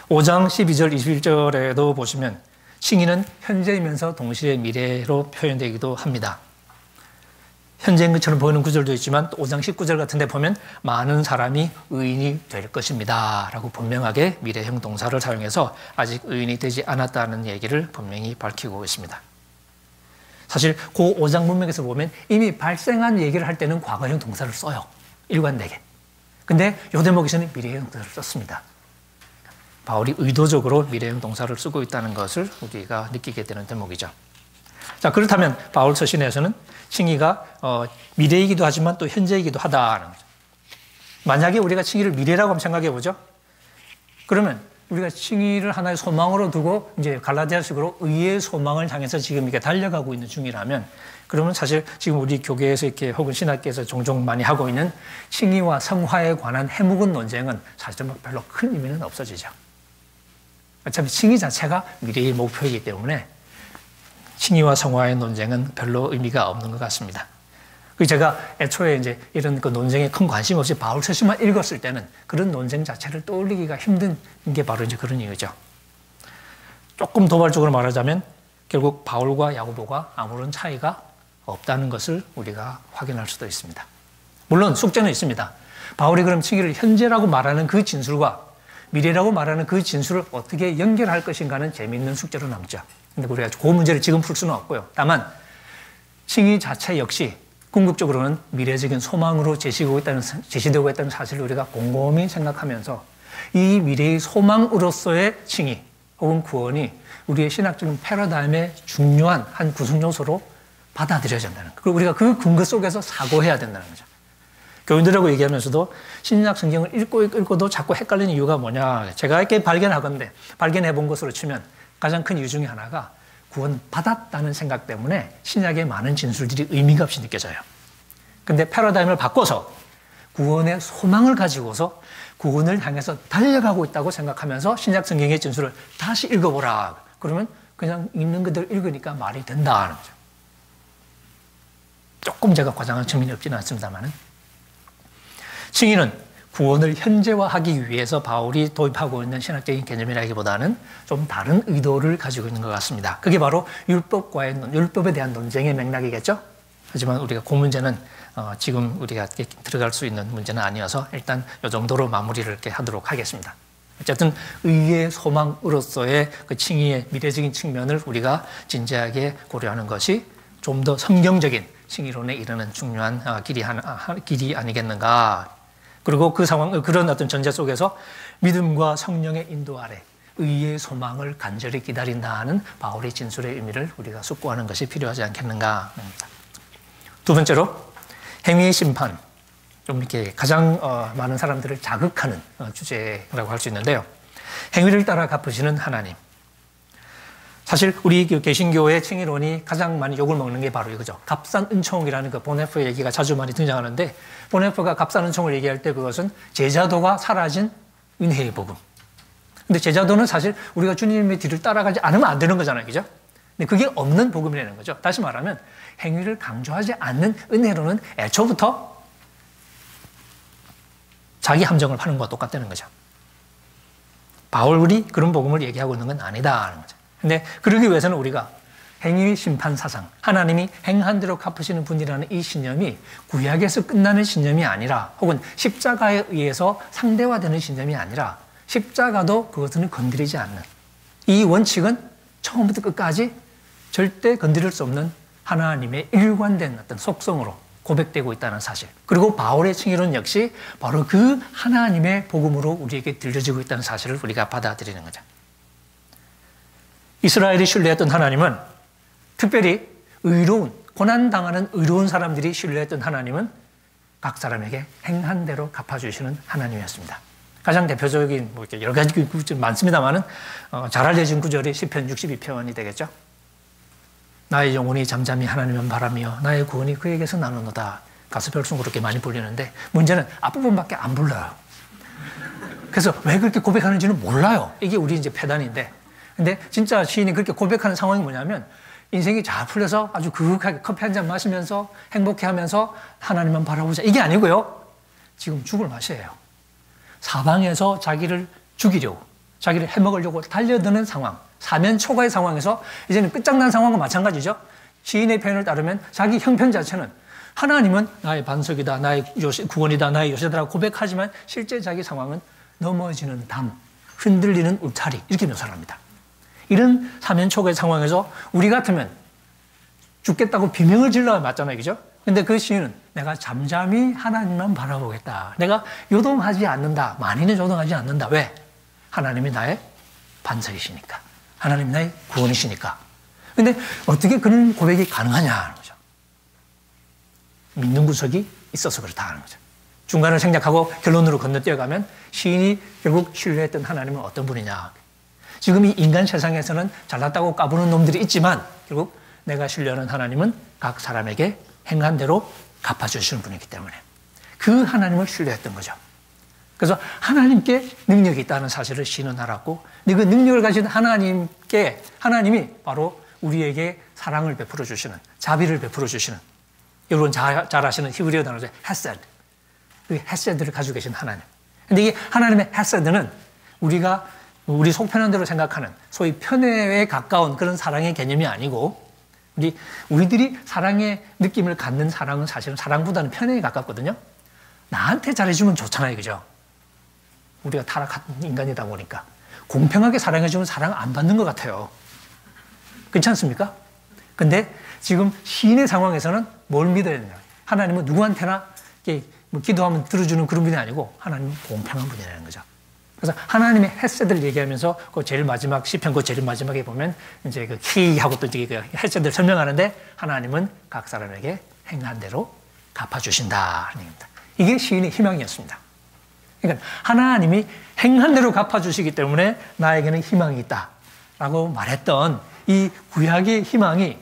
5장 12절 21절에도 보시면 칭의는 현재이면서 동시에 미래로 표현되기도 합니다. 현재인 것처럼 보이는 구절도 있지만 5장 19절 같은 데 보면 많은 사람이 의인이 될 것입니다 라고 분명하게 미래형 동사를 사용해서 아직 의인이 되지 않았다는 얘기를 분명히 밝히고 있습니다. 사실 그 5장 문맥에서 보면 이미 발생한 얘기를 할 때는 과거형 동사를 써요. 일관되게. 근데 이 대목에서는 미래형 동사를 썼습니다. 바울이 의도적으로 미래형 동사를 쓰고 있다는 것을 우리가 느끼게 되는 대목이죠. 자, 그렇다면 바울 서신에서는 칭의가 미래이기도 하지만 또 현재이기도 하다는 거죠. 만약에 우리가 칭의를 미래라고 한번 생각해 보죠. 그러면 우리가 칭의를 하나의 소망으로 두고 이제 갈라디아식으로 의의 소망을 향해서 지금 이렇게 달려가고 있는 중이라면 그러면 사실 지금 우리 교계에서 이렇게 혹은 신학계에서 종종 많이 하고 있는 칭의와 성화에 관한 해묵은 논쟁은 사실 별로 큰 의미는 없어지죠. 어차피 칭의 자체가 미래의 목표이기 때문에 칭의와 성화의 논쟁은 별로 의미가 없는 것 같습니다. 제가 애초에 이제 이런 그 논쟁에 큰 관심 없이 바울 서신만 읽었을 때는 그런 논쟁 자체를 떠올리기가 힘든 게 바로 이제 그런 이유죠. 조금 도발적으로 말하자면 결국 바울과 야고보가 아무런 차이가 없다는 것을 우리가 확인할 수도 있습니다. 물론 숙제는 있습니다. 바울이 그럼 칭의를 현재라고 말하는 그 진술과 미래라고 말하는 그 진술을 어떻게 연결할 것인가는 재미있는 숙제로 남죠. 근데 우리가 그 문제를 지금 풀 수는 없고요. 다만 칭의 자체 역시 궁극적으로는 미래적인 소망으로 제시되고 있다는 사실을 우리가 곰곰이 생각하면서 이 미래의 소망으로서의 칭의 혹은 구원이 우리의 신학적인 패러다임의 중요한 한 구성 요소로 받아들여야 된다는 거예요. 그리고 우리가 그 근거 속에서 사고해야 된다는 거죠. 교인들하고 얘기하면서도 신약 성경을 읽고도 자꾸 헷갈리는 이유가 뭐냐. 제가 이렇게 발견해 본 것으로 치면 가장 큰 이유 중에 하나가 구원 받았다는 생각 때문에 신약의 많은 진술들이 의미가 없이 느껴져요. 근데 패러다임을 바꿔서 구원의 소망을 가지고서 구원을 향해서 달려가고 있다고 생각하면서 신약 성경의 진술을 다시 읽어보라. 그러면 그냥 있는 그대로 읽으니까 말이 된다는 거죠. 조금 제가 과장한 측면이 없지는 않습니다만 칭의는 구원을 현재화하기 위해서 바울이 도입하고 있는 신학적인 개념이라기보다는 좀 다른 의도를 가지고 있는 것 같습니다. 그게 바로 율법에 대한 논쟁의 맥락이겠죠. 하지만 우리가 그 문제는 지금 우리가 들어갈 수 있는 문제는 아니어서 일단 이 정도로 마무리를 이렇게 하도록 하겠습니다. 어쨌든 의의 소망으로서의 그 칭의의 미래적인 측면을 우리가 진지하게 고려하는 것이 좀 더 성경적인 칭의론에 이르는 중요한 길이 아니겠는가. 그리고 그 상황, 그런 어떤 전제 속에서 믿음과 성령의 인도 아래 의의 소망을 간절히 기다린다 하는 바울의 진술의 의미를 우리가 숙고하는 것이 필요하지 않겠는가. 두 번째로 행위의 심판. 좀 이렇게 가장 많은 사람들을 자극하는 주제라고 할 수 있는데요. 행위를 따라 갚으시는 하나님. 사실 우리 개신교의 칭의론이 가장 많이 욕을 먹는 게 바로 이거죠. 값싼 은총이라는 그 보네프의 얘기가 자주 많이 등장하는데, 보네프가 값싼 은총을 얘기할 때 그것은 제자도가 사라진 은혜의 복음. 근데 제자도는 사실 우리가 주님의 뒤를 따라가지 않으면 안 되는 거잖아요. 그죠? 근데 그게 없는 복음이라는 거죠. 다시 말하면 행위를 강조하지 않는 은혜로는 애초부터 자기 함정을 파는 것과 똑같다는 거죠. 바울이 그런 복음을 얘기하고 있는 건 아니다 하는 거죠. 근데 그러기 위해서는 우리가 행위의 심판 사상, 하나님이 행한 대로 갚으시는 분이라는 이 신념이 구약에서 끝나는 신념이 아니라, 혹은 십자가에 의해서 상대화되는 신념이 아니라 십자가도 그것은 건드리지 않는, 이 원칙은 처음부터 끝까지 절대 건드릴 수 없는 하나님의 일관된 어떤 속성으로 고백되고 있다는 사실. 그리고 바울의 칭의론 역시 바로 그 하나님의 복음으로 우리에게 들려지고 있다는 사실을 우리가 받아들이는 거죠. 이스라엘이 신뢰했던 하나님은, 특별히 의로운, 고난당하는 의로운 사람들이 신뢰했던 하나님은 각 사람에게 행한 대로 갚아주시는 하나님이었습니다. 가장 대표적인 여러 가지 구절 많습니다만은 잘 알려진 구절이 시편 62편이 되겠죠. 나의 영혼이 잠잠히 하나님만 바라며 나의 구원이 그에게서 나누노다. 가스별송 그렇게 많이 불리는데 문제는 앞부분밖에 안 불러요. 그래서 왜 그렇게 고백하는지는 몰라요. 이게 우리 이제 폐단인데. 근데 진짜 시인이 그렇게 고백하는 상황이 뭐냐면, 인생이 잘 풀려서 아주 그윽하게 커피 한 잔 마시면서 행복해하면서 하나님만 바라보자, 이게 아니고요. 지금 죽을 맛이에요. 사방에서 자기를 죽이려고, 자기를 해먹으려고 달려드는 상황, 사면 초과의 상황에서 이제는 끝장난 상황과 마찬가지죠. 시인의 표현을 따르면 자기 형편 자체는 하나님은 나의 반석이다, 나의 구원이다, 나의 요새다라고 고백하지만 실제 자기 상황은 넘어지는 담, 흔들리는 울타리, 이렇게 묘사를 합니다. 이런 사면 초과의 상황에서 우리 같으면 죽겠다고 비명을 질러야 맞잖아요. 그죠? 근데 그 시인은 내가 잠잠히 하나님만 바라보겠다. 내가 요동하지 않는다. 많이는 요동하지 않는다. 왜? 하나님이 나의 반석이시니까. 하나님이 나의 구원이시니까. 근데 어떻게 그런 고백이 가능하냐 하는 거죠. 믿는 구석이 있어서 그렇다 하는 거죠. 중간을 생략하고 결론으로 건너뛰어가면 시인이 결국 신뢰했던 하나님은 어떤 분이냐. 지금 이 인간 세상에서는 잘났다고 까부는 놈들이 있지만 결국 내가 신뢰하는 하나님은 각 사람에게 행한 대로 갚아주시는 분이기 때문에 그 하나님을 신뢰했던 거죠. 그래서 하나님께 능력이 있다는 사실을 시인은 알았고, 그 능력을 가진 하나님이 바로 우리에게 사랑을 베풀어 주시는, 자비를 베풀어 주시는, 여러분 잘 아시는 히브리어 단어죠. 헤세드. 그 헤세드를 가지고 계신 하나님. 근데 이 하나님의 헤세드는 우리가 우리 속편한 대로 생각하는 소위 편애에 가까운 그런 사랑의 개념이 아니고, 우리들이 사랑의 느낌을 갖는 사랑은 사실은 사랑보다는 편애에 가깝거든요. 나한테 잘해주면 좋잖아요. 그죠? 우리가 타락한 인간이다 보니까 공평하게 사랑해주면 사랑 안 받는 것 같아요. 그렇지 않습니까? 근데 지금 시인의 상황에서는 뭘 믿어야 되냐? 하나님은 누구한테나 기도하면 들어주는 그런 분이 아니고 하나님은 공평한 분이라는 거죠. 그래서 하나님의 헤세드를 얘기하면서 그 제일 마지막 시편 그 제일 마지막에 보면 이제 그 키하고 또 이제 그 헤세드를 설명하는데 하나님은 각 사람에게 행한 대로 갚아주신다 하는 얘기입니다. 이게 시인의 희망이었습니다. 그러니까 하나님이 행한 대로 갚아주시기 때문에 나에게는 희망이 있다라고 말했던 이 구약의 희망이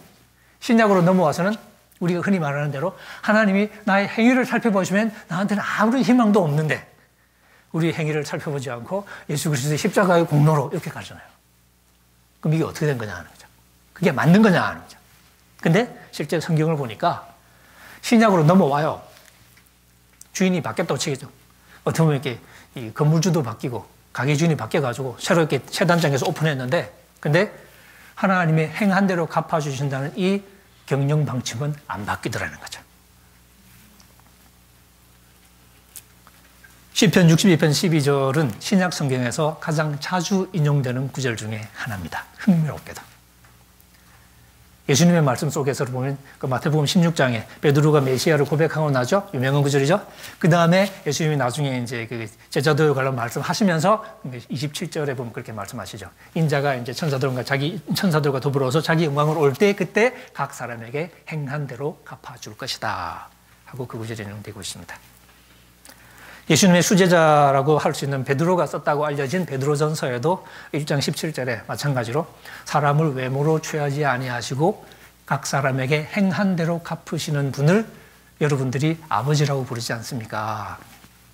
신약으로 넘어와서는 우리가 흔히 말하는 대로 하나님이 나의 행위를 살펴보시면 나한테는 아무런 희망도 없는데 우리 행위를 살펴보지 않고 예수 그리스도의 십자가의 공로로 이렇게 가잖아요. 그럼 이게 어떻게 된 거냐 하는 거죠. 그게 맞는 거냐 하는 거죠. 근데 실제 성경을 보니까 신약으로 넘어와요. 주인이 바뀌었다고 치겠죠. 어떻게 보면 이렇게 이 건물주도 바뀌고 가게 주인이 바뀌어가지고 새로 이렇게 새 단장에서 오픈했는데, 근데 하나님의 행한 대로 갚아주신다는 이 경영 방침은 안 바뀌더라는 거죠. 시편 62편 12절은 신약 성경에서 가장 자주 인용되는 구절 중에 하나입니다. 흥미롭게도. 예수님의 말씀 속에서 보면 그 마태복음 16장에 베드로가 메시아를 고백하고 나죠. 유명한 구절이죠. 그 다음에 예수님이 나중에 이제 그 제자도에 관련 말씀하시면서 27절에 보면 그렇게 말씀하시죠. 인자가 이제 천사들과 더불어서 자기 영광을 올 때 그때 각 사람에게 행한 대로 갚아줄 것이다 하고 그 구절이 인용되고 있습니다. 예수님의 수제자라고 할 수 있는 베드로가 썼다고 알려진 베드로전서에도 1장 17절에 마찬가지로 사람을 외모로 취하지 아니하시고 각 사람에게 행한 대로 갚으시는 분을 여러분들이 아버지라고 부르지 않습니까?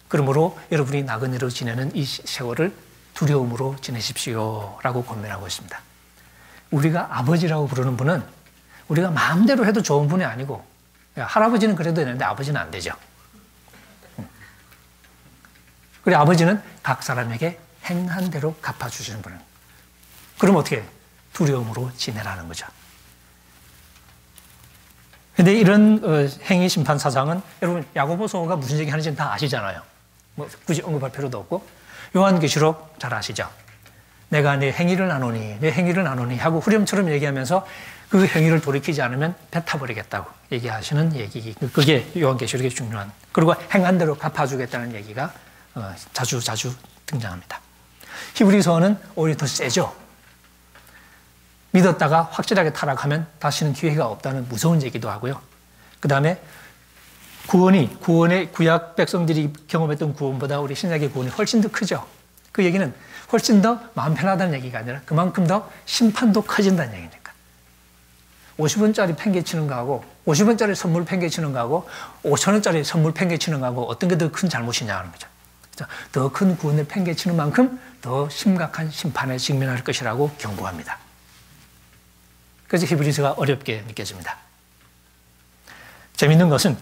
그러므로 여러분이 나그네로 지내는 이 세월을 두려움으로 지내십시오 라고 권면하고 있습니다. 우리가 아버지라고 부르는 분은 우리가 마음대로 해도 좋은 분이 아니고 할아버지는 그래도 되는데 아버지는 안 되죠. 그리고 아버지는 각 사람에게 행한 대로 갚아주시는 분은. 그럼 어떻게 해요? 두려움으로 지내라는 거죠. 근데 이런 행위 심판 사상은 여러분 야고보서가 무슨 얘기 하는지는 다 아시잖아요. 뭐 굳이 언급할 필요도 없고 요한계시록 잘 아시죠? 내가 내 행위를 나누니 내 행위를 나누니 하고 후렴처럼 얘기하면서 그 행위를 돌이키지 않으면 뱉어버리겠다고 얘기하시는 얘기. 그게 요한계시록의 중요한. 그리고 행한 대로 갚아주겠다는 얘기가 자주 등장합니다. 히브리서는 오히려 더 세죠. 믿었다가 확실하게 타락하면 다시는 기회가 없다는 무서운 얘기도 하고요. 그 다음에 구원의 구약 백성들이 경험했던 구원보다 우리 신약의 구원이 훨씬 더 크죠. 그 얘기는 훨씬 더 마음 편하다는 얘기가 아니라 그만큼 더 심판도 커진다는 얘기니까. 50원짜리 팽개치는 거하고 50원짜리 선물 팽개치는 거하고 5,000원짜리 선물 팽개치는 거하고 어떤 게 더 큰 잘못이냐 하는 거죠. 더 큰 구원을 팽개치는 만큼 더 심각한 심판에 직면할 것이라고 경고합니다. 그래서 히브리서가 어렵게 느껴집니다. 재미있는 것은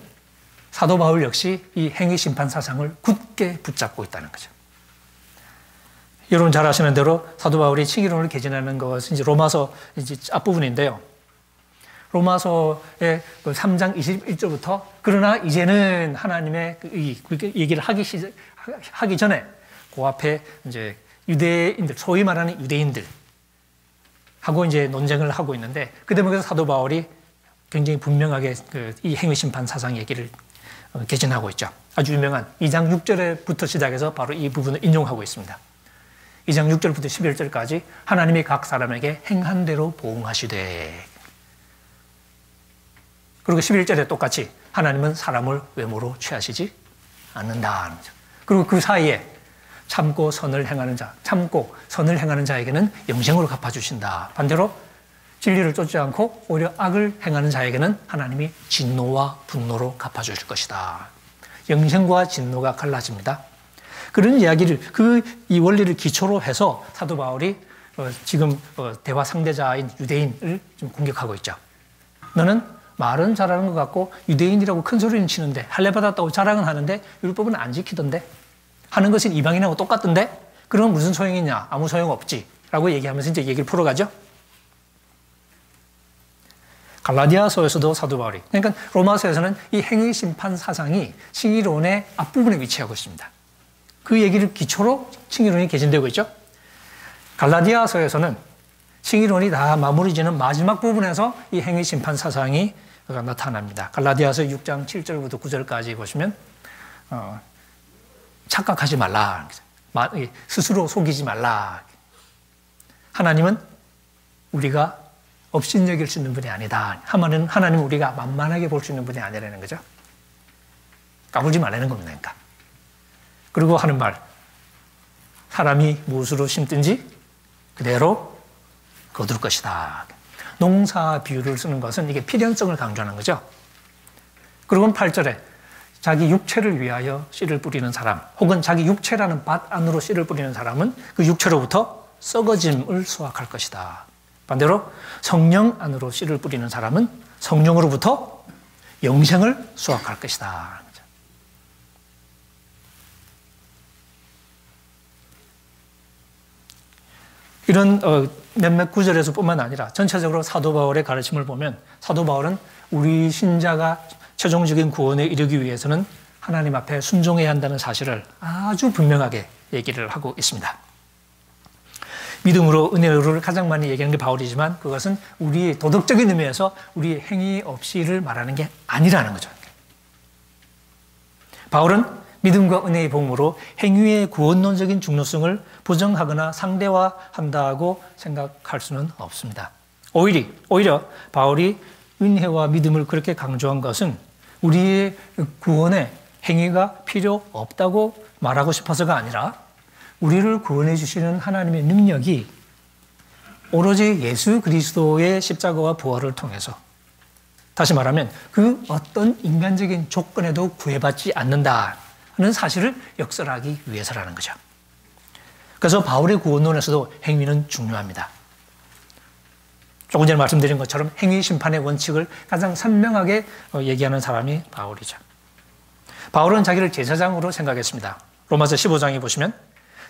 사도 바울 역시 이 행위 심판 사상을 굳게 붙잡고 있다는 거죠. 여러분 잘 아시는 대로 사도 바울이 칭의론을 개진하는 것은 이제 로마서 이제 앞부분인데요. 로마서의 3장 21절부터 그러나 이제는 하나님의 얘기를 하기 전에 그 앞에 이제 유대인들, 소위 말하는 유대인들 하고 이제 논쟁을 하고 있는데 그 대목에서 사도 바울이 굉장히 분명하게 이 행위 심판 사상 얘기를 개진하고 있죠. 아주 유명한 2장 6절부터 시작해서 바로 이 부분을 인용하고 있습니다. 2장 6절부터 11절까지 하나님이 각 사람에게 행한 대로 보응하시되 그리고 11절에 똑같이 하나님은 사람을 외모로 취하시지 않는다. 그리고 그 사이에 참고 선을 행하는 자에게는 영생으로 갚아주신다. 반대로 진리를 쫓지 않고 오히려 악을 행하는 자에게는 하나님이 진노와 분노로 갚아주실 것이다. 영생과 진노가 갈라집니다. 그런 이야기를 이 원리를 기초로 해서 사도 바울이 지금 대화 상대자인 유대인을 좀 공격하고 있죠. 너는 말은 잘하는 것 같고 유대인이라고 큰 소리는 치는데 할례 받았다고 자랑은 하는데 율법은 안 지키던데 하는 것은 이방인하고 똑같던데 그럼 무슨 소용이 있냐? 아무 소용없지 라고 얘기하면서 이제 얘기를 풀어가죠. 갈라디아서에서도 사도 바울이 그러니까 로마서에서는 이 행위 심판 사상이 칭의론의 앞부분에 위치하고 있습니다. 그 얘기를 기초로 칭의론이 개진되고 있죠. 갈라디아서에서는 칭의론이 다 마무리 지는 마지막 부분에서 이 행위 심판 사상이 나타납니다. 갈라디아서 6장 7절부터 9절까지 보시면 착각하지 말라. 스스로 속이지 말라. 하나님은 우리가 업신여길 수 있는 분이 아니다. 하나님은 우리가 만만하게 볼 수 있는 분이 아니라는 거죠. 까불지 말라는 겁니다. 그러니까. 그리고 하는 말, 사람이 무엇으로 심든지 그대로 거둘 것이다. 농사 비유를 쓰는 것은 이게 필연성을 강조하는 거죠. 그리고 8절에 자기 육체를 위하여 씨를 뿌리는 사람 혹은 자기 육체라는 밭 안으로 씨를 뿌리는 사람은 그 육체로부터 썩어짐을 수확할 것이다. 반대로 성령 안으로 씨를 뿌리는 사람은 성령으로부터 영생을 수확할 것이다. 이런 몇몇 구절에서 뿐만 아니라 전체적으로 사도 바울의 가르침을 보면 사도 바울은 우리 신자가 최종적인 구원에 이르기 위해서는 하나님 앞에 순종해야 한다는 사실을 아주 분명하게 얘기를 하고 있습니다. 믿음으로 은혜의 의를 가장 많이 얘기하는 게 바울이지만 그것은 우리의 도덕적인 의미에서 우리의 행위 없이를 말하는 게 아니라는 거죠. 바울은 믿음과 은혜의 복음으로 행위의 구원론적인 중요성을 부정하거나 상대화한다고 생각할 수는 없습니다. 오히려 바울이 은혜와 믿음을 그렇게 강조한 것은 우리의 구원에 행위가 필요 없다고 말하고 싶어서가 아니라 우리를 구원해 주시는 하나님의 능력이 오로지 예수 그리스도의 십자가와 부활을 통해서, 다시 말하면 그 어떤 인간적인 조건에도 구애받지 않는다는 사실을 역설하기 위해서라는 거죠. 그래서 바울의 구원론에서도 행위는 중요합니다. 조금 전에 말씀드린 것처럼 행위 심판의 원칙을 가장 선명하게 얘기하는 사람이 바울이죠. 바울은 자기를 제사장으로 생각했습니다. 로마서 15장에 보시면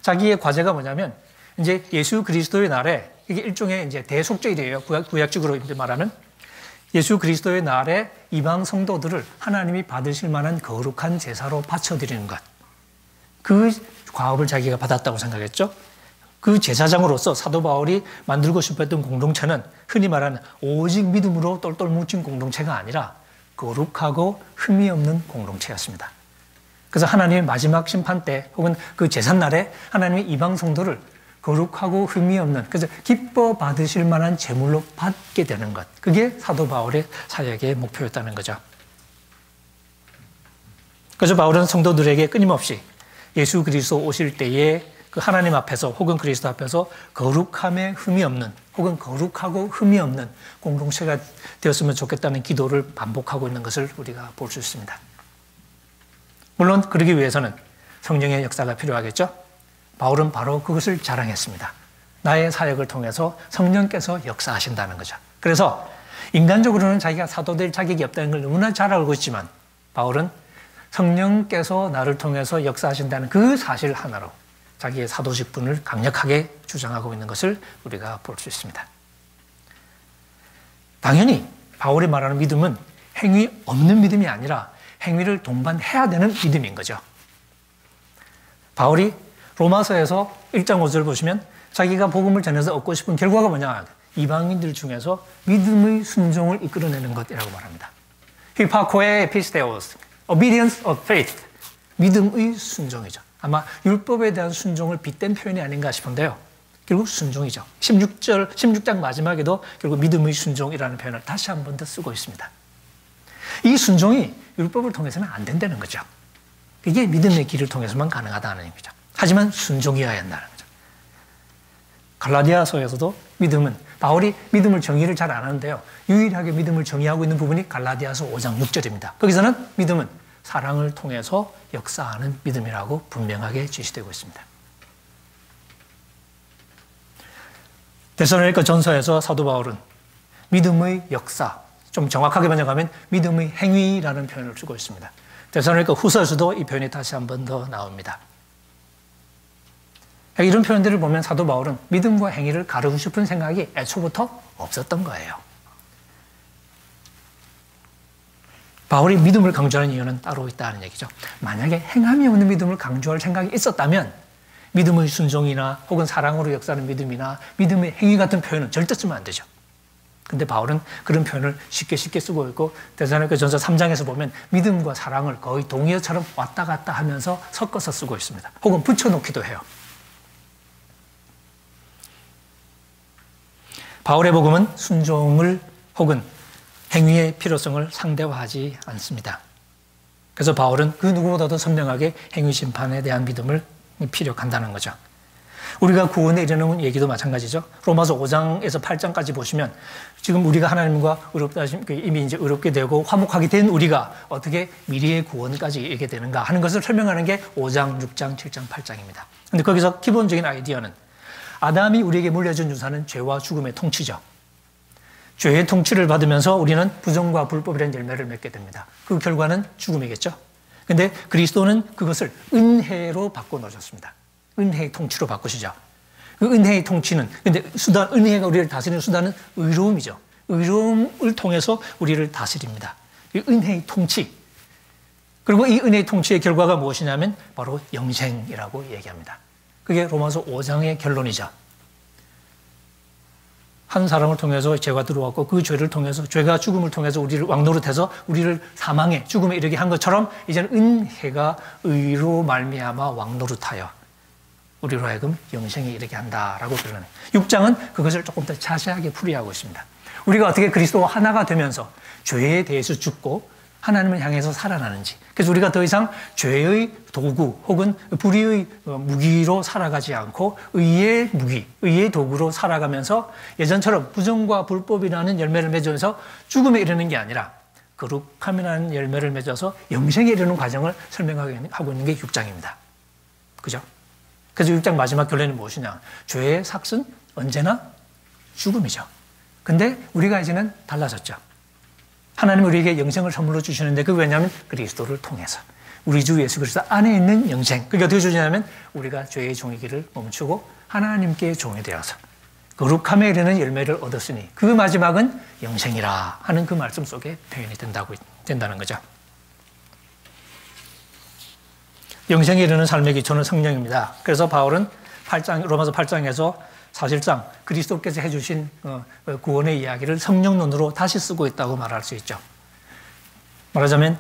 자기의 과제가 뭐냐면 이제 예수 그리스도의 날에, 이게 일종의 이제 대속죄이래요. 구약적으로 이제 말하면 예수 그리스도의 날에 이방 성도들을 하나님이 받으실 만한 거룩한 제사로 바쳐드리는 것. 그 과업을 자기가 받았다고 생각했죠. 그 제사장으로서 사도 바울이 만들고 싶었던 공동체는 흔히 말하는 오직 믿음으로 똘똘 뭉친 공동체가 아니라 거룩하고 흠이 없는 공동체였습니다. 그래서 하나님의 마지막 심판 때 혹은 그 제삿날에 하나님의 이방 성도를 거룩하고 흠이 없는, 그래서 기뻐 받으실 만한 제물로 받게 되는 것. 그게 사도 바울의 사역의 목표였다는 거죠. 그래서 바울은 성도들에게 끊임없이 예수 그리스도 오실 때에 그 하나님 앞에서 혹은 그리스도 앞에서 거룩함에 흠이 없는 혹은 거룩하고 흠이 없는 공동체가 되었으면 좋겠다는 기도를 반복하고 있는 것을 우리가 볼 수 있습니다. 물론 그러기 위해서는 성령의 역사가 필요하겠죠. 바울은 바로 그것을 자랑했습니다. 나의 사역을 통해서 성령께서 역사하신다는 거죠. 그래서 인간적으로는 자기가 사도될 자격이 없다는 걸 너무나 잘 알고 있지만 바울은 성령께서 나를 통해서 역사하신다는 그 사실 하나로 자기의 사도직분을 강력하게 주장하고 있는 것을 우리가 볼 수 있습니다. 당연히 바울이 말하는 믿음은 행위 없는 믿음이 아니라 행위를 동반해야 되는 믿음인 거죠. 바울이 로마서에서 1장 5절 보시면 자기가 복음을 전해서 얻고 싶은 결과가 뭐냐? 이방인들 중에서 믿음의 순종을 이끌어내는 것이라고 말합니다. 히파코에 피스테오스, obedience of faith, 믿음의 순종이죠. 아마 율법에 대한 순종을 빗댄 표현이 아닌가 싶은데요. 결국 순종이죠. 16장 마지막에도 결국 믿음의 순종이라는 표현을 다시 한 번 더 쓰고 있습니다. 이 순종이 율법을 통해서는 안 된다는 거죠. 이게 믿음의 길을 통해서만 가능하다는 얘기죠. 하지만 순종이어야 한다는 거죠. 갈라디아서에서도 믿음은, 바울이 믿음을 정의를 잘 안 하는데요. 유일하게 믿음을 정의하고 있는 부분이 갈라디아서 5장 6절입니다. 거기서는 믿음은 사랑을 통해서 역사하는 믿음이라고 분명하게 제시되고 있습니다. 데살로니가 전서에서 사도 바울은 믿음의 역사, 좀 정확하게 번역하면 믿음의 행위라는 표현을 쓰고 있습니다. 데살로니가 후서에서도 이 표현이 다시 한 번 더 나옵니다. 이런 표현들을 보면 사도 바울은 믿음과 행위를 가르고 싶은 생각이 애초부터 없었던 거예요. 바울이 믿음을 강조하는 이유는 따로 있다는 얘기죠. 만약에 행함이 없는 믿음을 강조할 생각이 있었다면 믿음의 순종이나 혹은 사랑으로 역사하는 믿음이나 믿음의 행위 같은 표현은 절대 쓰면 안 되죠. 근데 바울은 그런 표현을 쉽게 쓰고 있고 데살로니가 전서 3장에서 보면 믿음과 사랑을 거의 동의어처럼 왔다 갔다 하면서 섞어서 쓰고 있습니다. 혹은 붙여놓기도 해요. 바울의 복음은 순종을 혹은 행위의 필요성을 상대화하지 않습니다. 그래서 바울은 그 누구보다도 선명하게 행위 심판에 대한 믿음을 피력한다는 거죠. 우리가 구원에 이르는 얘기도 마찬가지죠. 로마서 5장에서 8장까지 보시면 지금 우리가 하나님과 이미 이제 의롭게 되고 화목하게 된 우리가 어떻게 미래의 구원까지 이르게 되는가 하는 것을 설명하는 게 5장, 6장, 7장, 8장입니다. 근데 거기서 기본적인 아이디어는 아담이 우리에게 물려준 유산은 죄와 죽음의 통치죠. 죄의 통치를 받으면서 우리는 부정과 불법이라는 열매를 맺게 됩니다. 그 결과는 죽음이겠죠. 근데 그리스도는 그것을 은혜로 바꿔놓으셨습니다. 은혜의 통치로 바꾸시죠. 그 은혜의 통치는, 근데 은혜가 우리를 다스리는 수단은 의로움이죠. 의로움을 통해서 우리를 다스립니다. 이 은혜의 통치. 그리고 이 은혜의 통치의 결과가 무엇이냐면 바로 영생이라고 얘기합니다. 그게 로마서 5장의 결론이죠. 한 사람을 통해서 죄가 들어왔고 그 죄를 통해서 죄가 죽음을 통해서 우리를 왕노릇해서 우리를 사망에 죽음에 이르게 한 것처럼 이제는 은혜가 의로 말미암아 왕노릇하여 우리로 하여금 영생에 이르게 한다라고 그러는 6장은 그것을 조금 더 자세하게 풀이하고 있습니다. 우리가 어떻게 그리스도와 하나가 되면서 죄에 대해서 죽고 하나님을 향해서 살아나는지, 그래서 우리가 더 이상 죄의 도구 혹은 불의의 무기로 살아가지 않고 의의 무기, 의의 도구로 살아가면서 예전처럼 부정과 불법이라는 열매를 맺으면서 죽음에 이르는 게 아니라 거룩함이라는 열매를 맺어서 영생에 이르는 과정을 설명하고 있는 게 6장입니다. 그죠? 그래서 6장 마지막 결론은 무엇이냐? 죄의 삭은 언제나 죽음이죠. 근데 우리가 이제는 달라졌죠. 하나님은 우리에게 영생을 선물로 주시는데 그게 왜냐하면 그리스도를 통해서 우리 주 예수 그리스도 안에 있는 영생. 그게 어떻게 주냐면 우리가 죄의 종이기를 멈추고 하나님께 종이 되어서 거룩함에 이르는 열매를 얻었으니 그 마지막은 영생이라 하는 그 말씀 속에 표현이 된다는 거죠. 영생에 이르는 삶의 기초는 성령입니다. 그래서 바울은 로마서 8장에서 사실상 그리스도께서 해주신 구원의 이야기를 성령론으로 다시 쓰고 있다고 말할 수 있죠. 말하자면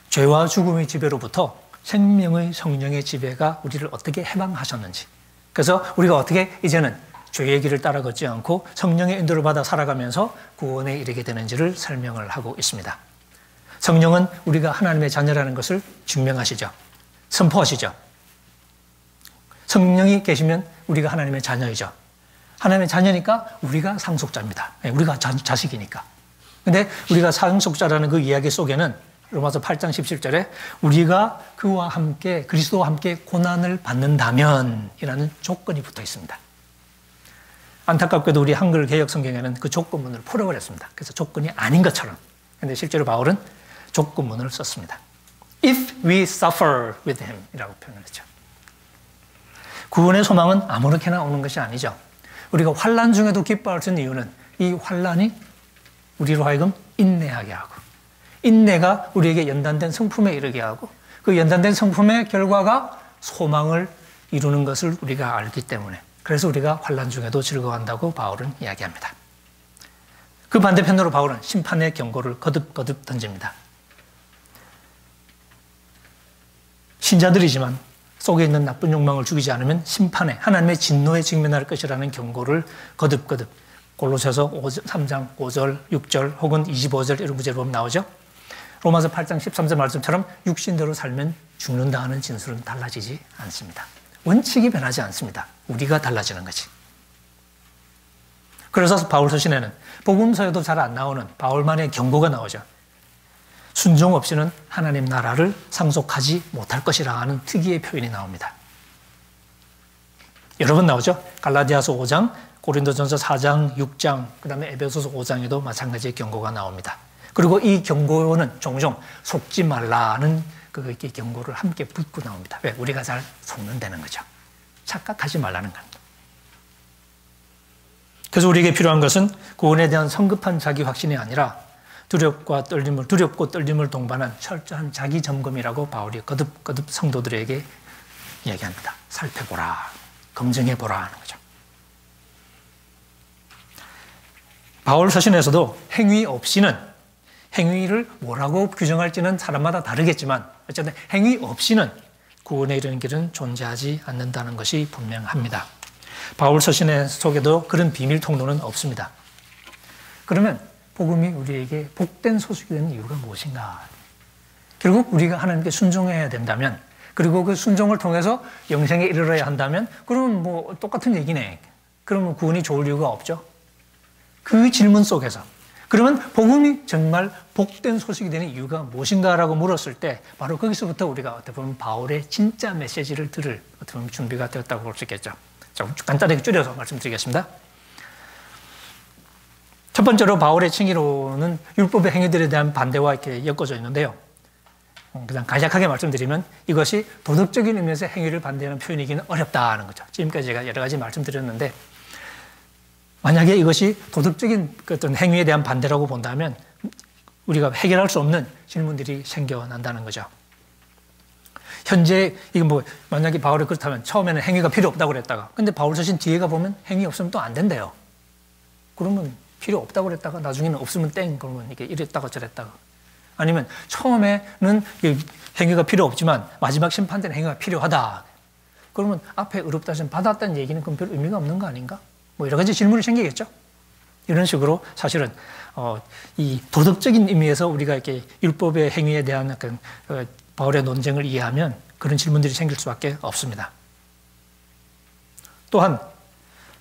죄와 죽음의 지배로부터 생명의 성령의 지배가 우리를 어떻게 해방하셨는지, 그래서 우리가 어떻게 이제는 죄의 길을 따라 걷지 않고 성령의 인도를 받아 살아가면서 구원에 이르게 되는지를 설명을 하고 있습니다. 성령은 우리가 하나님의 자녀라는 것을 증명하시죠. 선포하시죠. 성령이 계시면 우리가 하나님의 자녀이죠. 하나님의 자녀니까 우리가 상속자입니다. 우리가 자식이니까. 근데 우리가 상속자라는 그 이야기 속에는 로마서 8장 17절에 우리가 그와 함께 그리스도와 함께 고난을 받는다면 이라는 조건이 붙어 있습니다. 안타깝게도 우리 한글 개역 성경에는 그 조건문을 풀어버렸습니다. 그래서 조건이 아닌 것처럼. 근데 실제로 바울은 조건문을 썼습니다. If we suffer with him 이라고 표현했죠. 구원의 소망은 아무렇게나 오는 것이 아니죠. 우리가 환난 중에도 기뻐할 수 있는 이유는 이 환난이 우리로 하여금 인내하게 하고 인내가 우리에게 연단된 성품에 이르게 하고 그 연단된 성품의 결과가 소망을 이루는 것을 우리가 알기 때문에 그래서 우리가 환난 중에도 즐거워한다고 바울은 이야기합니다. 그 반대편으로 바울은 심판의 경고를 거듭거듭 던집니다. 신자들이지만 속에 있는 나쁜 욕망을 죽이지 않으면 심판에 하나님의 진노에 직면할 것이라는 경고를 거듭거듭 골로새서 3장 5절, 6절 혹은 25절 이런 구절을 보면 나오죠. 로마서 8장 13절 말씀처럼 육신대로 살면 죽는다 하는 진술은 달라지지 않습니다. 원칙이 변하지 않습니다. 우리가 달라지는 거지. 그래서 바울 서신에는 복음서에도 잘 안 나오는 바울만의 경고가 나오죠. 순종 없이는 하나님 나라를 상속하지 못할 것이라 하는 특이의 표현이 나옵니다. 여러 번 나오죠. 갈라디아서 5장, 고린도전서 4장, 6장, 그 다음에 에베소서 5장에도 마찬가지의 경고가 나옵니다. 그리고 이 경고는 종종 속지 말라는 그 경고를 함께 붙고 나옵니다. 왜? 우리가 잘 속는다는 거죠. 착각하지 말라는 겁니다. 그래서 우리에게 필요한 것은 구원에 대한 성급한 자기 확신이 아니라 두렵고 떨림을 동반한 철저한 자기 점검이라고 바울이 거듭거듭 성도들에게 이야기합니다. 살펴보라, 검증해보라 하는 거죠. 바울 서신에서도 행위 없이는, 행위를 뭐라고 규정할지는 사람마다 다르겠지만 어쨌든 행위 없이는 구원에 이르는 길은 존재하지 않는다는 것이 분명합니다. 바울 서신의 속에도 그런 비밀 통로는 없습니다. 그러면 복음이 우리에게 복된 소식이 되는 이유가 무엇인가? 결국 우리가 하나님께 순종해야 된다면, 그리고 그 순종을 통해서 영생에 이르러야 한다면, 그러면 뭐 똑같은 얘기네. 그러면 구원이 좋을 이유가 없죠. 그 질문 속에서 그러면 복음이 정말 복된 소식이 되는 이유가 무엇인가라고 물었을 때 바로 거기서부터 우리가 어떻게 보면 바울의 진짜 메시지를 들을 어떻게 보면 준비가 되었다고 볼 수 있겠죠. 자, 간단하게 줄여서 말씀드리겠습니다. 첫 번째로 바울의 칭의로는 율법의 행위들에 대한 반대와 이렇게 엮어져 있는데요. 그냥 간략하게 말씀드리면 이것이 도덕적인 의미에서 행위를 반대하는 표현이기는 어렵다는 거죠. 지금까지 제가 여러 가지 말씀드렸는데 만약에 이것이 도덕적인 어떤 행위에 대한 반대라고 본다면 우리가 해결할 수 없는 질문들이 생겨난다는 거죠. 현재 이거 뭐 만약에 바울이 그렇다면 처음에는 행위가 필요 없다고 그랬다가 근데 바울 서신 뒤에 가보면 행위 없으면 또 안 된대요. 그러면 필요 없다고 그랬다가 나중에는 없으면 땡 그러면 이렇게 이랬다가 저랬다가 아니면 처음에는 행위가 필요 없지만 마지막 심판 때는 행위가 필요하다. 그러면 앞에 의롭다 하심 받았다는 얘기는 그럼 별 의미가 없는 거 아닌가? 뭐 여러 가지 질문이 생기겠죠. 이런 식으로 사실은 이 도덕적인 의미에서 우리가 이렇게 율법의 행위에 대한 약간 바울의 논쟁을 이해하면 그런 질문들이 생길 수밖에 없습니다. 또한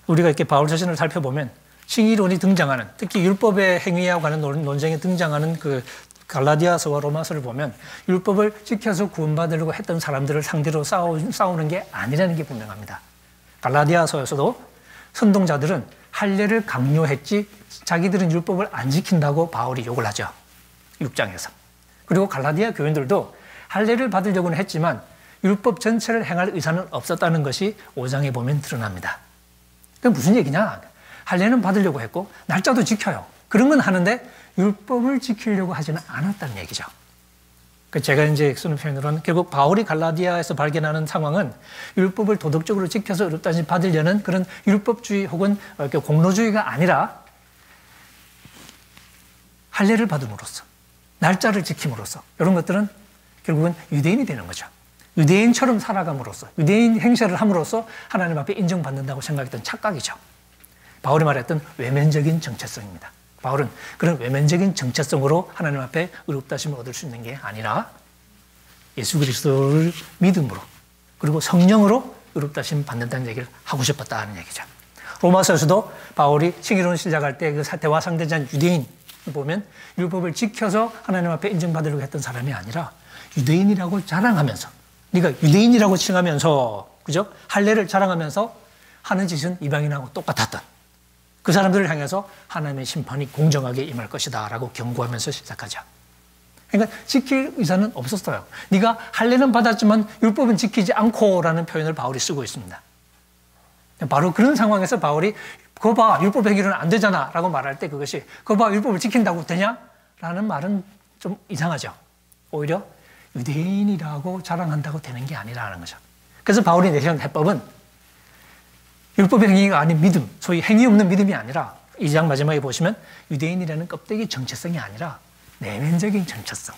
우리가 이렇게 바울 자신을 살펴보면 칭의론이 등장하는, 특히 율법의 행위에 관한 논쟁에 등장하는 그 갈라디아서와 로마서를 보면 율법을 지켜서 구원받으려고 했던 사람들을 상대로 싸우는 게 아니라는 게 분명합니다. 갈라디아서에서도 선동자들은 할례를 강요했지 자기들은 율법을 안 지킨다고 바울이 욕을 하죠. 6장에서. 그리고 갈라디아 교인들도 할례를 받으려고는 했지만 율법 전체를 행할 의사는 없었다는 것이 5장에 보면 드러납니다. 그게 무슨 얘기냐? 할례는 받으려고 했고 날짜도 지켜요. 그런 건 하는데 율법을 지키려고 하지는 않았다는 얘기죠. 제가 이제 쓰는 표현으로는 결국 바울이 갈라디아에서 발견하는 상황은 율법을 도덕적으로 지켜서 의롭다심 받으려는 그런 율법주의 혹은 공로주의가 아니라 할례를 받음으로써 날짜를 지킴으로써 이런 것들은 결국은 유대인이 되는 거죠. 유대인처럼 살아감으로써 유대인 행세를 함으로써 하나님 앞에 인정받는다고 생각했던 착각이죠. 바울이 말했던 외면적인 정체성입니다. 바울은 그런 외면적인 정체성으로 하나님 앞에 의롭다심을 얻을 수 있는 게 아니라 예수 그리스도를 믿음으로 그리고 성령으로 의롭다심 받는다는 얘기를 하고 싶었다는 얘기죠. 로마서에서도 바울이 칭의론을 시작할 때 그 대화 상대자인 유대인을 보면 율법을 지켜서 하나님 앞에 인정받으려고 했던 사람이 아니라 유대인이라고 자랑하면서 네가 유대인이라고 칭하면서 그죠? 할례를 자랑하면서 하는 짓은 이방인하고 똑같았던 그 사람들을 향해서 하나님의 심판이 공정하게 임할 것이다 라고 경고하면서 시작하죠. 그러니까 지킬 의사는 없었어요. 네가 할례는 받았지만 율법은 지키지 않고 라는 표현을 바울이 쓰고 있습니다. 바로 그런 상황에서 바울이 그거 봐 율법 행위로는 안 되잖아 라고 말할 때 그것이 그거 봐 율법을 지킨다고 되냐? 라는 말은 좀 이상하죠. 오히려 유대인이라고 자랑한다고 되는 게 아니라는 거죠. 그래서 바울이 내세운 해법은 율법의 행위가 아닌 믿음, 소위 행위 없는 믿음이 아니라 2장 마지막에 보시면 유대인이라는 껍데기 정체성이 아니라 내면적인 정체성.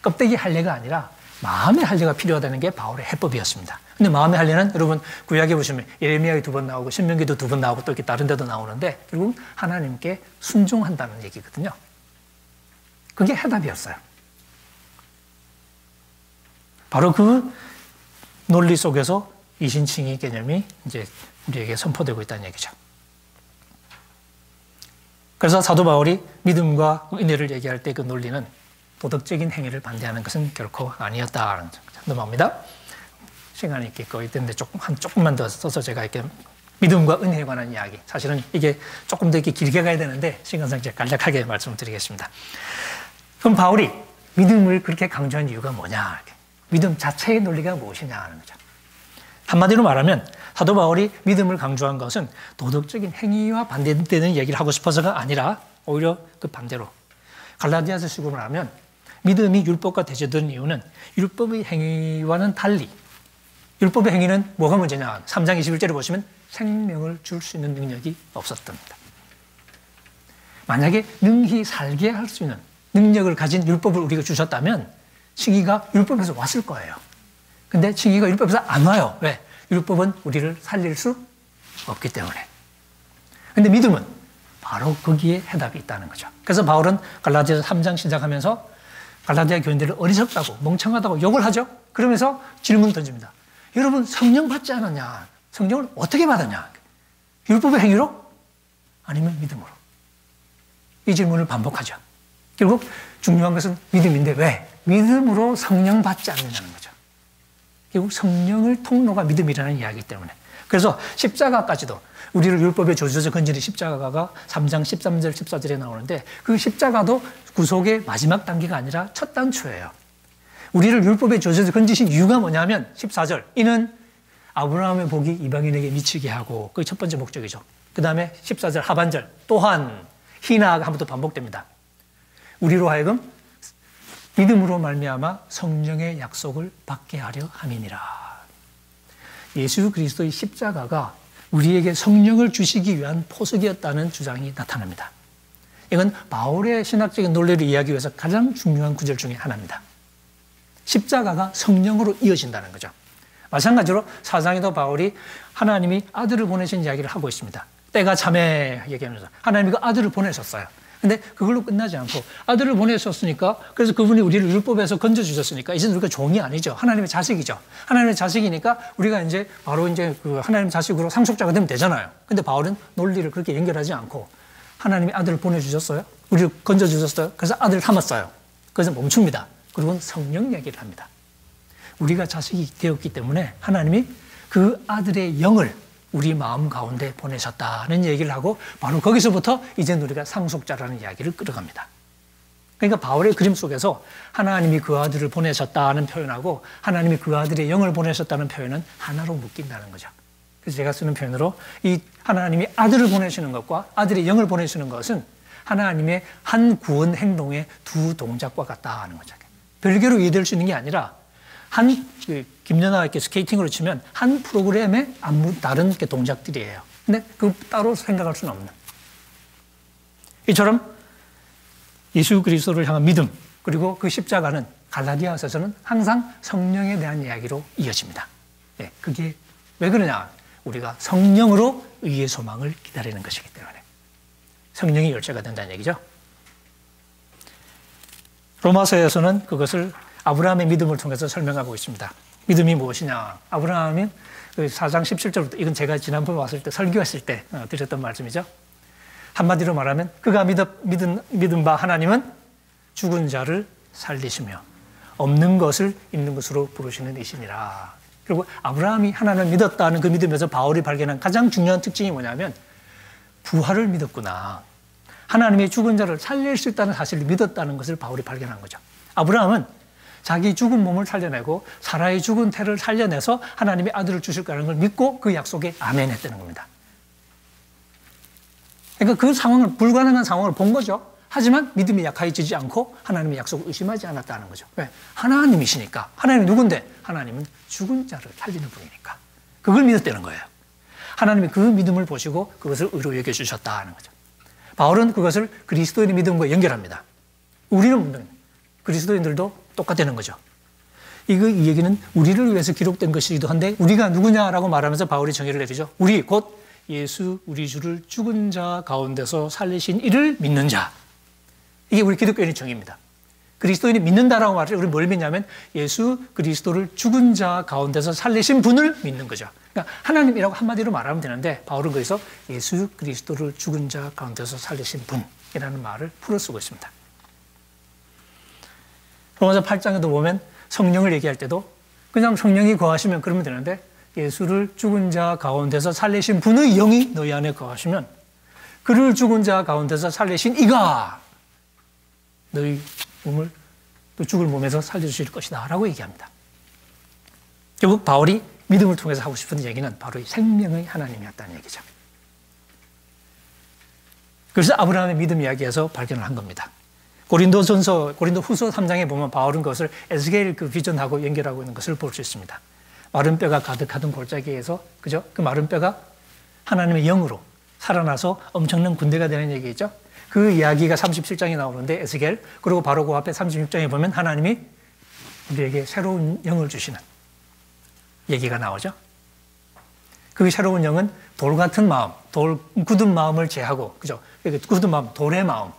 껍데기 할례가 아니라 마음의 할례가 필요하다는 게 바울의 해법이었습니다. 근데 마음의 할례는 여러분 구약에 보시면 예레미야에 2번 나오고 신명기도 2번 나오고 또 이렇게 다른 데도 나오는데 결국 하나님께 순종한다는 얘기거든요. 그게 해답이었어요. 바로 그 논리 속에서 이신칭의 개념이 이제 우리에게 선포되고 있다는 얘기죠. 그래서 사도 바울이 믿음과 은혜를 얘기할 때 그 논리는 도덕적인 행위를 반대하는 것은 결코 아니었다는 점. 넘어갑니다. 시간이 이렇게 거의 됐는데 조금만 더 써서 제가 이렇게 믿음과 은혜에 관한 이야기. 사실은 이게 조금 더 이렇게 길게 가야 되는데 시간상 제가 간략하게 말씀을 드리겠습니다. 그럼 바울이 믿음을 그렇게 강조한 이유가 뭐냐? 믿음 자체의 논리가 무엇이냐 하는 거죠. 한마디로 말하면 사도 바울이 믿음을 강조한 것은 도덕적인 행위와 반대되는 얘기를 하고 싶어서가 아니라 오히려 그 반대로 갈라디아서 식으로 말하면 믿음이 율법과 대조되는 이유는 율법의 행위와는 달리 율법의 행위는 뭐가 문제냐? 3장 21절에 보시면 생명을 줄 수 있는 능력이 없었답니다. 만약에 능히 살게 할 수 있는 능력을 가진 율법을 우리가 주셨다면 칭의가 율법에서 왔을 거예요. 근데 칭의가 율법에서 안 와요. 왜? 율법은 우리를 살릴 수 없기 때문에. 근데 믿음은 바로 거기에 해답이 있다는 거죠. 그래서 바울은 갈라디아서 3장 시작하면서 갈라디아 교인들을 어리석다고 멍청하다고 욕을 하죠. 그러면서 질문 던집니다. 여러분 성령 받지 않았냐? 성령을 어떻게 받았냐? 율법의 행위로? 아니면 믿음으로? 이 질문을 반복하죠. 결국 중요한 것은 믿음인데 왜? 믿음으로 성령 받지 않느냐는 거죠. 결국 성령을 통로가 믿음이라는 이야기이기 때문에. 그래서 십자가까지도 우리를 율법의 저주에서 건지는 십자가가 3장 13절 14절에 나오는데 그 십자가도 구속의 마지막 단계가 아니라 첫 단추예요. 우리를 율법의 저주에서 건지신 이유가 뭐냐면 14절 이는 아브라함의 복이 이방인에게 미치게 하고 그게 첫 번째 목적이죠. 그 다음에 14절 하반절 또한 희나가 한 번 더 반복됩니다. 우리로 하여금 믿음으로 말미암아 성령의 약속을 받게 하려 함이니라. 예수 그리스도의 십자가가 우리에게 성령을 주시기 위한 포석이었다는 주장이 나타납니다. 이건 바울의 신학적인 논리를 이해하기 위해서 가장 중요한 구절 중에 하나입니다. 십자가가 성령으로 이어진다는 거죠. 마찬가지로 사장에도 바울이 하나님이 아들을 보내신 이야기를 하고 있습니다. 때가 참에 얘기하면서 하나님이 그 아들을 보내셨어요. 근데 그걸로 끝나지 않고 아들을 보내셨으니까, 그래서 그분이 우리를 율법에서 건져주셨으니까 이제 우리가 종이 아니죠. 하나님의 자식이죠. 하나님의 자식이니까 우리가 이제 바로 이제 그 하나님 자식으로 상속자가 되면 되잖아요. 근데 바울은 논리를 그렇게 연결하지 않고 하나님이 아들을 보내주셨어요. 우리를 건져주셨어요. 그래서 아들을 삼았어요. 그래서 멈춥니다. 그리고 성령 얘기를 합니다. 우리가 자식이 되었기 때문에 하나님이 그 아들의 영을 우리 마음 가운데 보내셨다는 얘기를 하고 바로 거기서부터 이제 우리가 상속자라는 이야기를 끌어갑니다. 그러니까 바울의 그림 속에서 하나님이 그 아들을 보내셨다는 표현하고 하나님이 그 아들의 영을 보내셨다는 표현은 하나로 묶인다는 거죠. 그래서 제가 쓰는 표현으로 이 하나님이 아들을 보내시는 것과 아들의 영을 보내시는 것은 하나님의 한 구원 행동의 두 동작과 같다 하는 거죠. 별개로 이해될 수 있는 게 아니라 김연아 이렇게 스케이팅으로 치면 한 프로그램에 아무 다른 동작들이에요. 근데 그 따로 생각할 수는 없는. 이처럼 예수 그리스도를 향한 믿음, 그리고 그 십자가는 갈라디아서에서는 항상 성령에 대한 이야기로 이어집니다. 네, 그게 왜 그러냐? 우리가 성령으로 의의 소망을 기다리는 것이기 때문에. 성령이 열쇠가 된다는 얘기죠. 로마서에서는 그것을 아브라함의 믿음을 통해서 설명하고 있습니다. 믿음이 무엇이냐? 아브라함이 4장 17절부터, 이건 제가 지난번에 왔을 때 설교했을 때 드렸던 말씀이죠. 한마디로 말하면 그가 믿은 바 하나님은 죽은 자를 살리시며 없는 것을 있는 것으로 부르시는 이시니라. 그리고 아브라함이 하나님을 믿었다는 그 믿음에서 바울이 발견한 가장 중요한 특징이 뭐냐면 부활을 믿었구나. 하나님이 죽은 자를 살릴 수 있다는 사실을 믿었다는 것을 바울이 발견한 거죠. 아브라함은 자기 죽은 몸을 살려내고 사라의 죽은 태를 살려내서 하나님이 아들을 주실 거라는 걸 믿고 그 약속에 아멘했다는 겁니다. 그러니까 그 상황을, 불가능한 상황을 본 거죠. 하지만 믿음이 약해지지 않고 하나님의 약속을 의심하지 않았다는 거죠. 왜? 하나님이시니까. 하나님이 누군데? 하나님은 죽은 자를 살리는 분이니까. 그걸 믿었다는 거예요. 하나님이 그 믿음을 보시고 그것을 의로 여겨주셨다는 거죠. 바울은 그것을 그리스도인의 믿음과 연결합니다. 우리는 그리스도인들도 똑같다는 거죠. 이 얘기는 우리를 위해서 기록된 것이기도 한데 우리가 누구냐라고 말하면서 바울이 정의를 내리죠. 우리 곧 예수 우리 주를 죽은 자 가운데서 살리신 이를 믿는 자. 이게 우리 기독교인의 정의입니다. 그리스도인이 믿는다라고 말할 때 우리는 뭘 믿냐면 예수 그리스도를 죽은 자 가운데서 살리신 분을 믿는 거죠. 그러니까 하나님이라고 한마디로 말하면 되는데 바울은 거기서 예수 그리스도를 죽은 자 가운데서 살리신 분이라는 말을 풀어 쓰고 있습니다. 로마서 8장에도 보면 성령을 얘기할 때도 그냥 성령이 거하시면 그러면 되는데 예수를 죽은 자 가운데서 살리신 분의 영이 너희 안에 거하시면 그를 죽은 자 가운데서 살리신 이가 너희 몸을 또 죽을 몸에서 살려주실 것이다 라고 얘기합니다. 결국 바울이 믿음을 통해서 하고 싶은 얘기는 바로 이 생명의 하나님이었다는 얘기죠. 그래서 아브라함의 믿음 이야기에서 발견을 한 겁니다. 고린도 후서 3장에 보면 바울은 그것을 에스겔 그 비전하고 연결하고 있는 것을 볼 수 있습니다. 마른 뼈가 가득하던 골짜기에서, 그죠? 그 마른 뼈가 하나님의 영으로 살아나서 엄청난 군대가 되는 얘기죠. 그 이야기가 37장에 나오는데 에스겔, 그리고 바로 그 앞에 36장에 보면 하나님이 우리에게 새로운 영을 주시는 얘기가 나오죠. 그 새로운 영은 돌 같은 마음, 굳은 마음을 제하고, 그죠? 굳은 마음, 돌의 마음,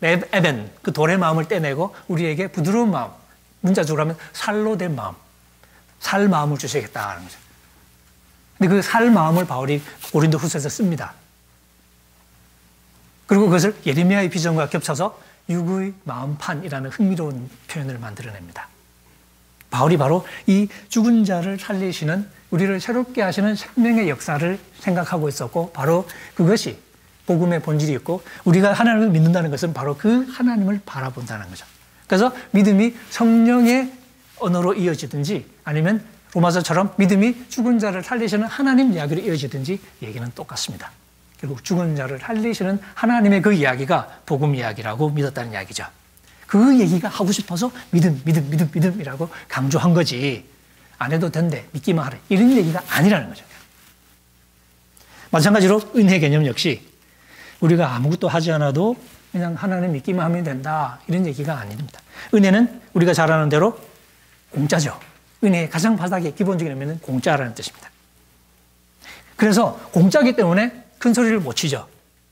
에벤, 그 돌의 마음을 떼내고 우리에게 부드러운 마음, 문자적으로 하면 살로 된 마음, 살 마음을 주시겠다는 거죠. 근데 그 살 마음을 바울이 고린도 후서에서 씁니다. 그리고 그것을 예레미야의 비전과 겹쳐서 육의 마음판이라는 흥미로운 표현을 만들어냅니다. 바울이 바로 이 죽은 자를 살리시는, 우리를 새롭게 하시는 생명의 역사를 생각하고 있었고 바로 그것이 복음의 본질이었고 우리가 하나님을 믿는다는 것은 바로 그 하나님을 바라본다는 거죠. 그래서 믿음이 성령의 언어로 이어지든지 아니면 로마서처럼 믿음이 죽은 자를 살리시는 하나님 이야기로 이어지든지 얘기는 똑같습니다. 결국 죽은 자를 살리시는 하나님의 그 이야기가 복음 이야기라고 믿었다는 이야기죠. 그 얘기가 하고 싶어서 믿음이라고 강조한 거지 안 해도 된대, 믿기만 하래, 이런 얘기가 아니라는 거죠. 마찬가지로 은혜 개념 역시 우리가 아무것도 하지 않아도 그냥 하나님 믿기만 하면 된다, 이런 얘기가 아닙니다. 은혜는 우리가 잘 아는 대로 공짜죠. 은혜의 가장 바닥의 기본적인 의미는 공짜라는 뜻입니다. 그래서 공짜이기 때문에 큰 소리를 못 치죠.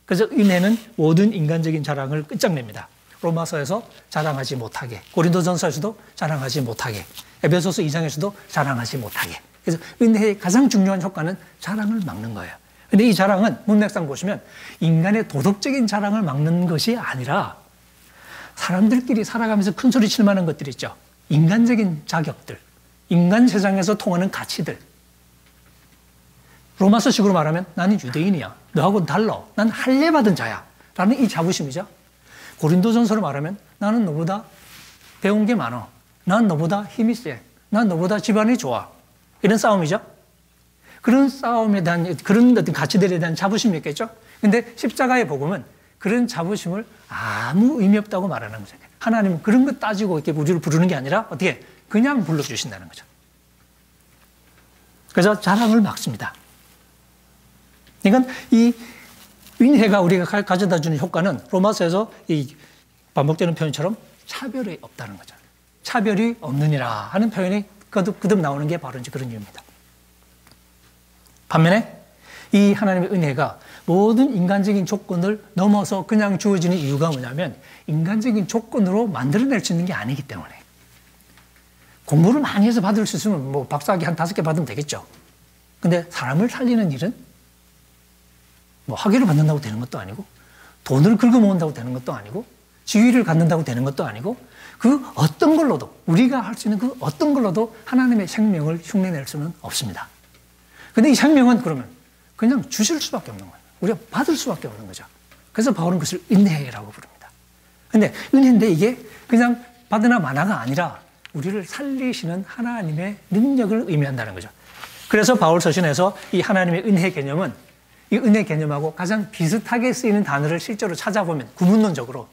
그래서 은혜는 모든 인간적인 자랑을 끝장냅니다. 로마서에서 자랑하지 못하게, 고린도전서에서도 자랑하지 못하게, 에베소서 2장에서도 자랑하지 못하게. 그래서 은혜의 가장 중요한 효과는 자랑을 막는 거예요. 근데 이 자랑은 문맥상 보시면 인간의 도덕적인 자랑을 막는 것이 아니라 사람들끼리 살아가면서 큰 소리 칠 만한 것들 있죠. 인간적인 자격들, 인간 세상에서 통하는 가치들. 로마서식으로 말하면 나는 유대인이야, 너하고는 달라, 난 할례받은 자야 라는 이 자부심이죠. 고린도전서로 말하면 나는 너보다 배운 게 많아, 난 너보다 힘이 세, 난 너보다 집안이 좋아, 이런 싸움이죠. 그런 싸움에 대한, 그런 어떤 가치들에 대한 자부심이 있겠죠. 근데 십자가의 복음은 그런 자부심을 아무 의미 없다고 말하는 거죠. 하나님은 그런 거 따지고 이렇게 우리를 부르는 게 아니라 어떻게 그냥 불러주신다는 거죠. 그래서 자랑을 막습니다. 그러니까 이 은혜가 우리가 가져다 주는 효과는 로마서에서 이 반복되는 표현처럼 차별이 없다는 거죠. 차별이 없느니라 하는 표현이 거듭 나오는 게 바로 이제 그런 이유입니다. 반면에 이 하나님의 은혜가 모든 인간적인 조건을 넘어서 그냥 주어지는 이유가 뭐냐면 인간적인 조건으로 만들어낼 수 있는 게 아니기 때문에. 공부를 많이 해서 받을 수 있으면 뭐 박사학위 한 5개 받으면 되겠죠. 근데 사람을 살리는 일은 뭐 학위를 받는다고 되는 것도 아니고, 돈을 긁어 모은다고 되는 것도 아니고, 지위를 갖는다고 되는 것도 아니고, 그 어떤 걸로도, 우리가 할 수 있는 그 어떤 걸로도 하나님의 생명을 흉내낼 수는 없습니다. 근데 이 생명은 그러면 그냥 주실 수밖에 없는 거예요. 우리가 받을 수밖에 없는 거죠. 그래서 바울은 그것을 은혜라고 부릅니다. 근데 은혜인데 이게 그냥 받으나 마나가 아니라 우리를 살리시는 하나님의 능력을 의미한다는 거죠. 그래서 바울 서신에서 이 하나님의 은혜 개념은 이 은혜 개념하고 가장 비슷하게 쓰이는 단어를 실제로 찾아보면 구문론적으로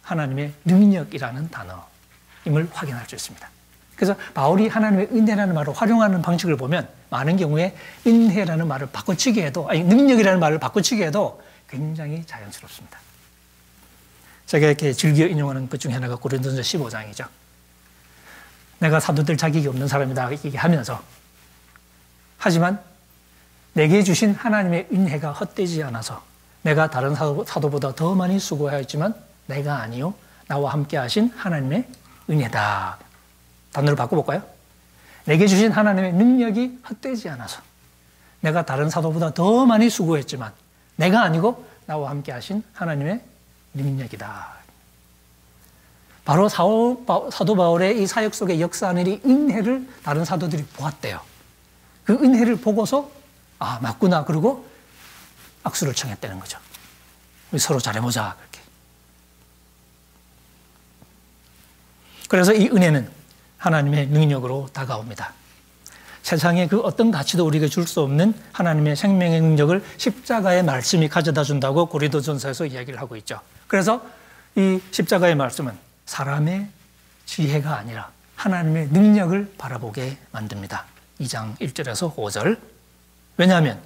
하나님의 능력이라는 단어임을 확인할 수 있습니다. 그래서 바울이 하나님의 은혜라는 말을 활용하는 방식을 보면 많은 경우에 은혜라는 말을 바꿔치기 해도, 아니 능력이라는 말을 바꿔치기 해도 굉장히 자연스럽습니다. 제가 이렇게 즐겨 인용하는 것 중에 하나가 고린도전서 15장이죠. 내가 사도될 자격이 없는 사람이다 얘기하면서, 하지만 내게 주신 하나님의 은혜가 헛되지 않아서 내가 다른 사도보다 더 많이 수고하였지만 내가 아니요 나와 함께 하신 하나님의 은혜다. 단어를 바꿔볼까요? 내게 주신 하나님의 능력이 헛되지 않아서 내가 다른 사도보다 더 많이 수고했지만 내가 아니고 나와 함께 하신 하나님의 능력이다. 바로 사도 바울의 이 사역 속에 역사하는 이 은혜를 다른 사도들이 보았대요. 그 은혜를 보고서 아, 맞구나. 그러고 악수를 청했다는 거죠. 우리 서로 잘해보자. 그렇게. 그래서 이 은혜는 하나님의 능력으로 다가옵니다. 세상에 그 어떤 가치도 우리에게 줄 수 없는 하나님의 생명의 능력을 십자가의 말씀이 가져다 준다고 고린도전서에서 이야기를 하고 있죠. 그래서 이 십자가의 말씀은 사람의 지혜가 아니라 하나님의 능력을 바라보게 만듭니다. 2장 1절에서 5절. 왜냐하면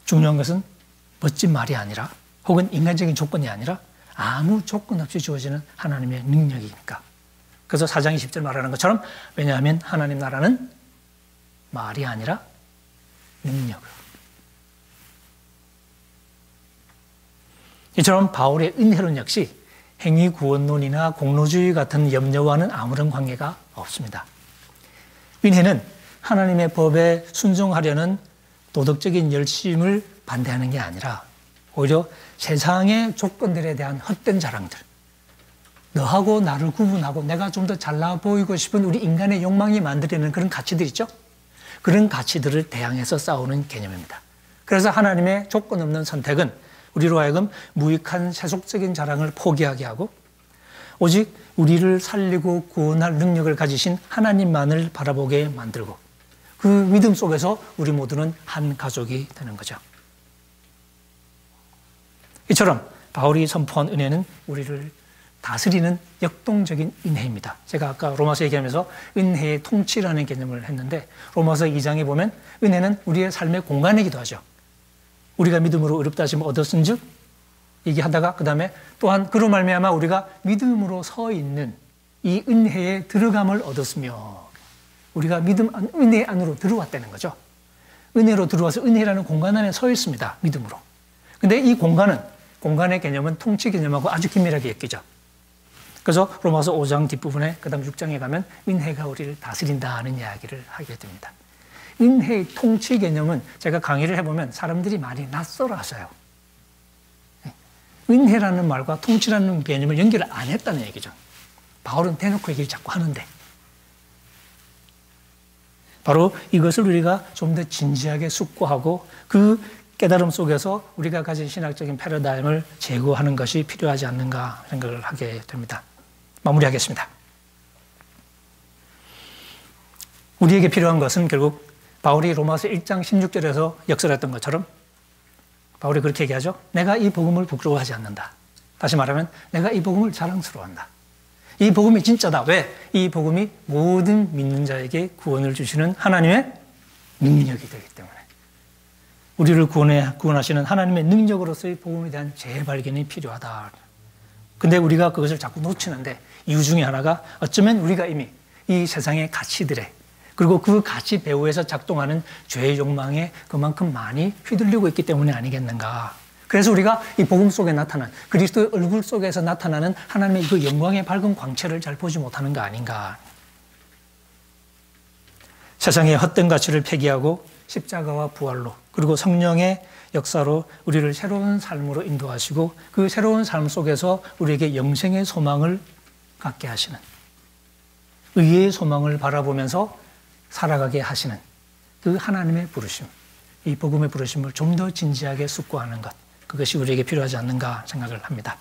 중요한 것은 멋진 말이 아니라 혹은 인간적인 조건이 아니라 아무 조건 없이 주어지는 하나님의 능력이니까. 그래서 4장 20절 말하는 것처럼 왜냐하면 하나님 나라는 말이 아니라 능력으로. 이처럼 바울의 은혜론 역시 행위 구원론이나 공로주의 같은 염려와는 아무런 관계가 없습니다. 은혜는 하나님의 법에 순종하려는 도덕적인 열심을 반대하는 게 아니라 오히려 세상의 조건들에 대한 헛된 자랑들, 너하고 나를 구분하고 내가 좀 더 잘나 보이고 싶은 우리 인간의 욕망이 만들어내는 그런 가치들 있죠? 그런 가치들을 대항해서 싸우는 개념입니다. 그래서 하나님의 조건 없는 선택은 우리로 하여금 무익한 세속적인 자랑을 포기하게 하고 오직 우리를 살리고 구원할 능력을 가지신 하나님만을 바라보게 만들고 그 믿음 속에서 우리 모두는 한 가족이 되는 거죠. 이처럼 바울이 선포한 은혜는 우리를 다스리는 역동적인 은혜입니다. 제가 아까 로마서 얘기하면서 은혜의 통치라는 개념을 했는데 로마서 2장에 보면 은혜는 우리의 삶의 공간이기도 하죠. 우리가 믿음으로 의롭다 하심을 얻었은 즉 얘기하다가 그 다음에 또한 그로 말미암아 우리가 믿음으로 서 있는 이 은혜에 들어감을 얻었으며 우리가 은혜 안으로 들어왔다는 거죠. 은혜로 들어와서 은혜라는 공간 안에 서 있습니다. 믿음으로. 근데 이 공간의 개념은 통치 개념하고 아주 긴밀하게 엮이죠. 그래서 로마서 5장 뒷부분에 그 다음 6장에 가면 은혜가 우리를 다스린다는 이야기를 하게 됩니다. 은혜의 통치 개념은 제가 강의를 해보면 사람들이 많이 낯설어 하셔요. 은혜라는 말과 통치라는 개념을 연결을 안 했다는 얘기죠. 바울은 대놓고 얘기를 자꾸 하는데 바로 이것을 우리가 좀 더 진지하게 숙고하고 그 깨달음 속에서 우리가 가진 신학적인 패러다임을 제고하는 것이 필요하지 않는가 생각을 하게 됩니다. 마무리하겠습니다. 우리에게 필요한 것은 결국 바울이 로마서 1장 16절에서 역설했던 것처럼 바울이 그렇게 얘기하죠. 내가 이 복음을 부끄러워하지 않는다. 다시 말하면 내가 이 복음을 자랑스러워한다. 이 복음이 진짜다. 왜? 이 복음이 모든 믿는 자에게 구원을 주시는 하나님의 능력이 되기 때문에. 우리를 구원하시는 하나님의 능력으로서의 복음에 대한 재발견이 필요하다. 근데 우리가 그것을 자꾸 놓치는데 이유 중에 하나가 어쩌면 우리가 이미 이 세상의 가치들에 그리고 그 가치 배후에서 작동하는 죄의 욕망에 그만큼 많이 휘둘리고 있기 때문에 아니겠는가. 그래서 우리가 이 복음 속에 나타난 그리스도의 얼굴 속에서 나타나는 하나님의 그 영광의 밝은 광채를 잘 보지 못하는 거 아닌가. 세상의 헛된 가치를 폐기하고 십자가와 부활로 그리고 성령의 역사로 우리를 새로운 삶으로 인도하시고 그 새로운 삶 속에서 우리에게 영생의 소망을 갖게 하시는 의의 소망을 바라보면서 살아가게 하시는 그 하나님의 부르심, 이 복음의 부르심을 좀 더 진지하게 숙고하는 것, 그것이 우리에게 필요하지 않는가 생각을 합니다.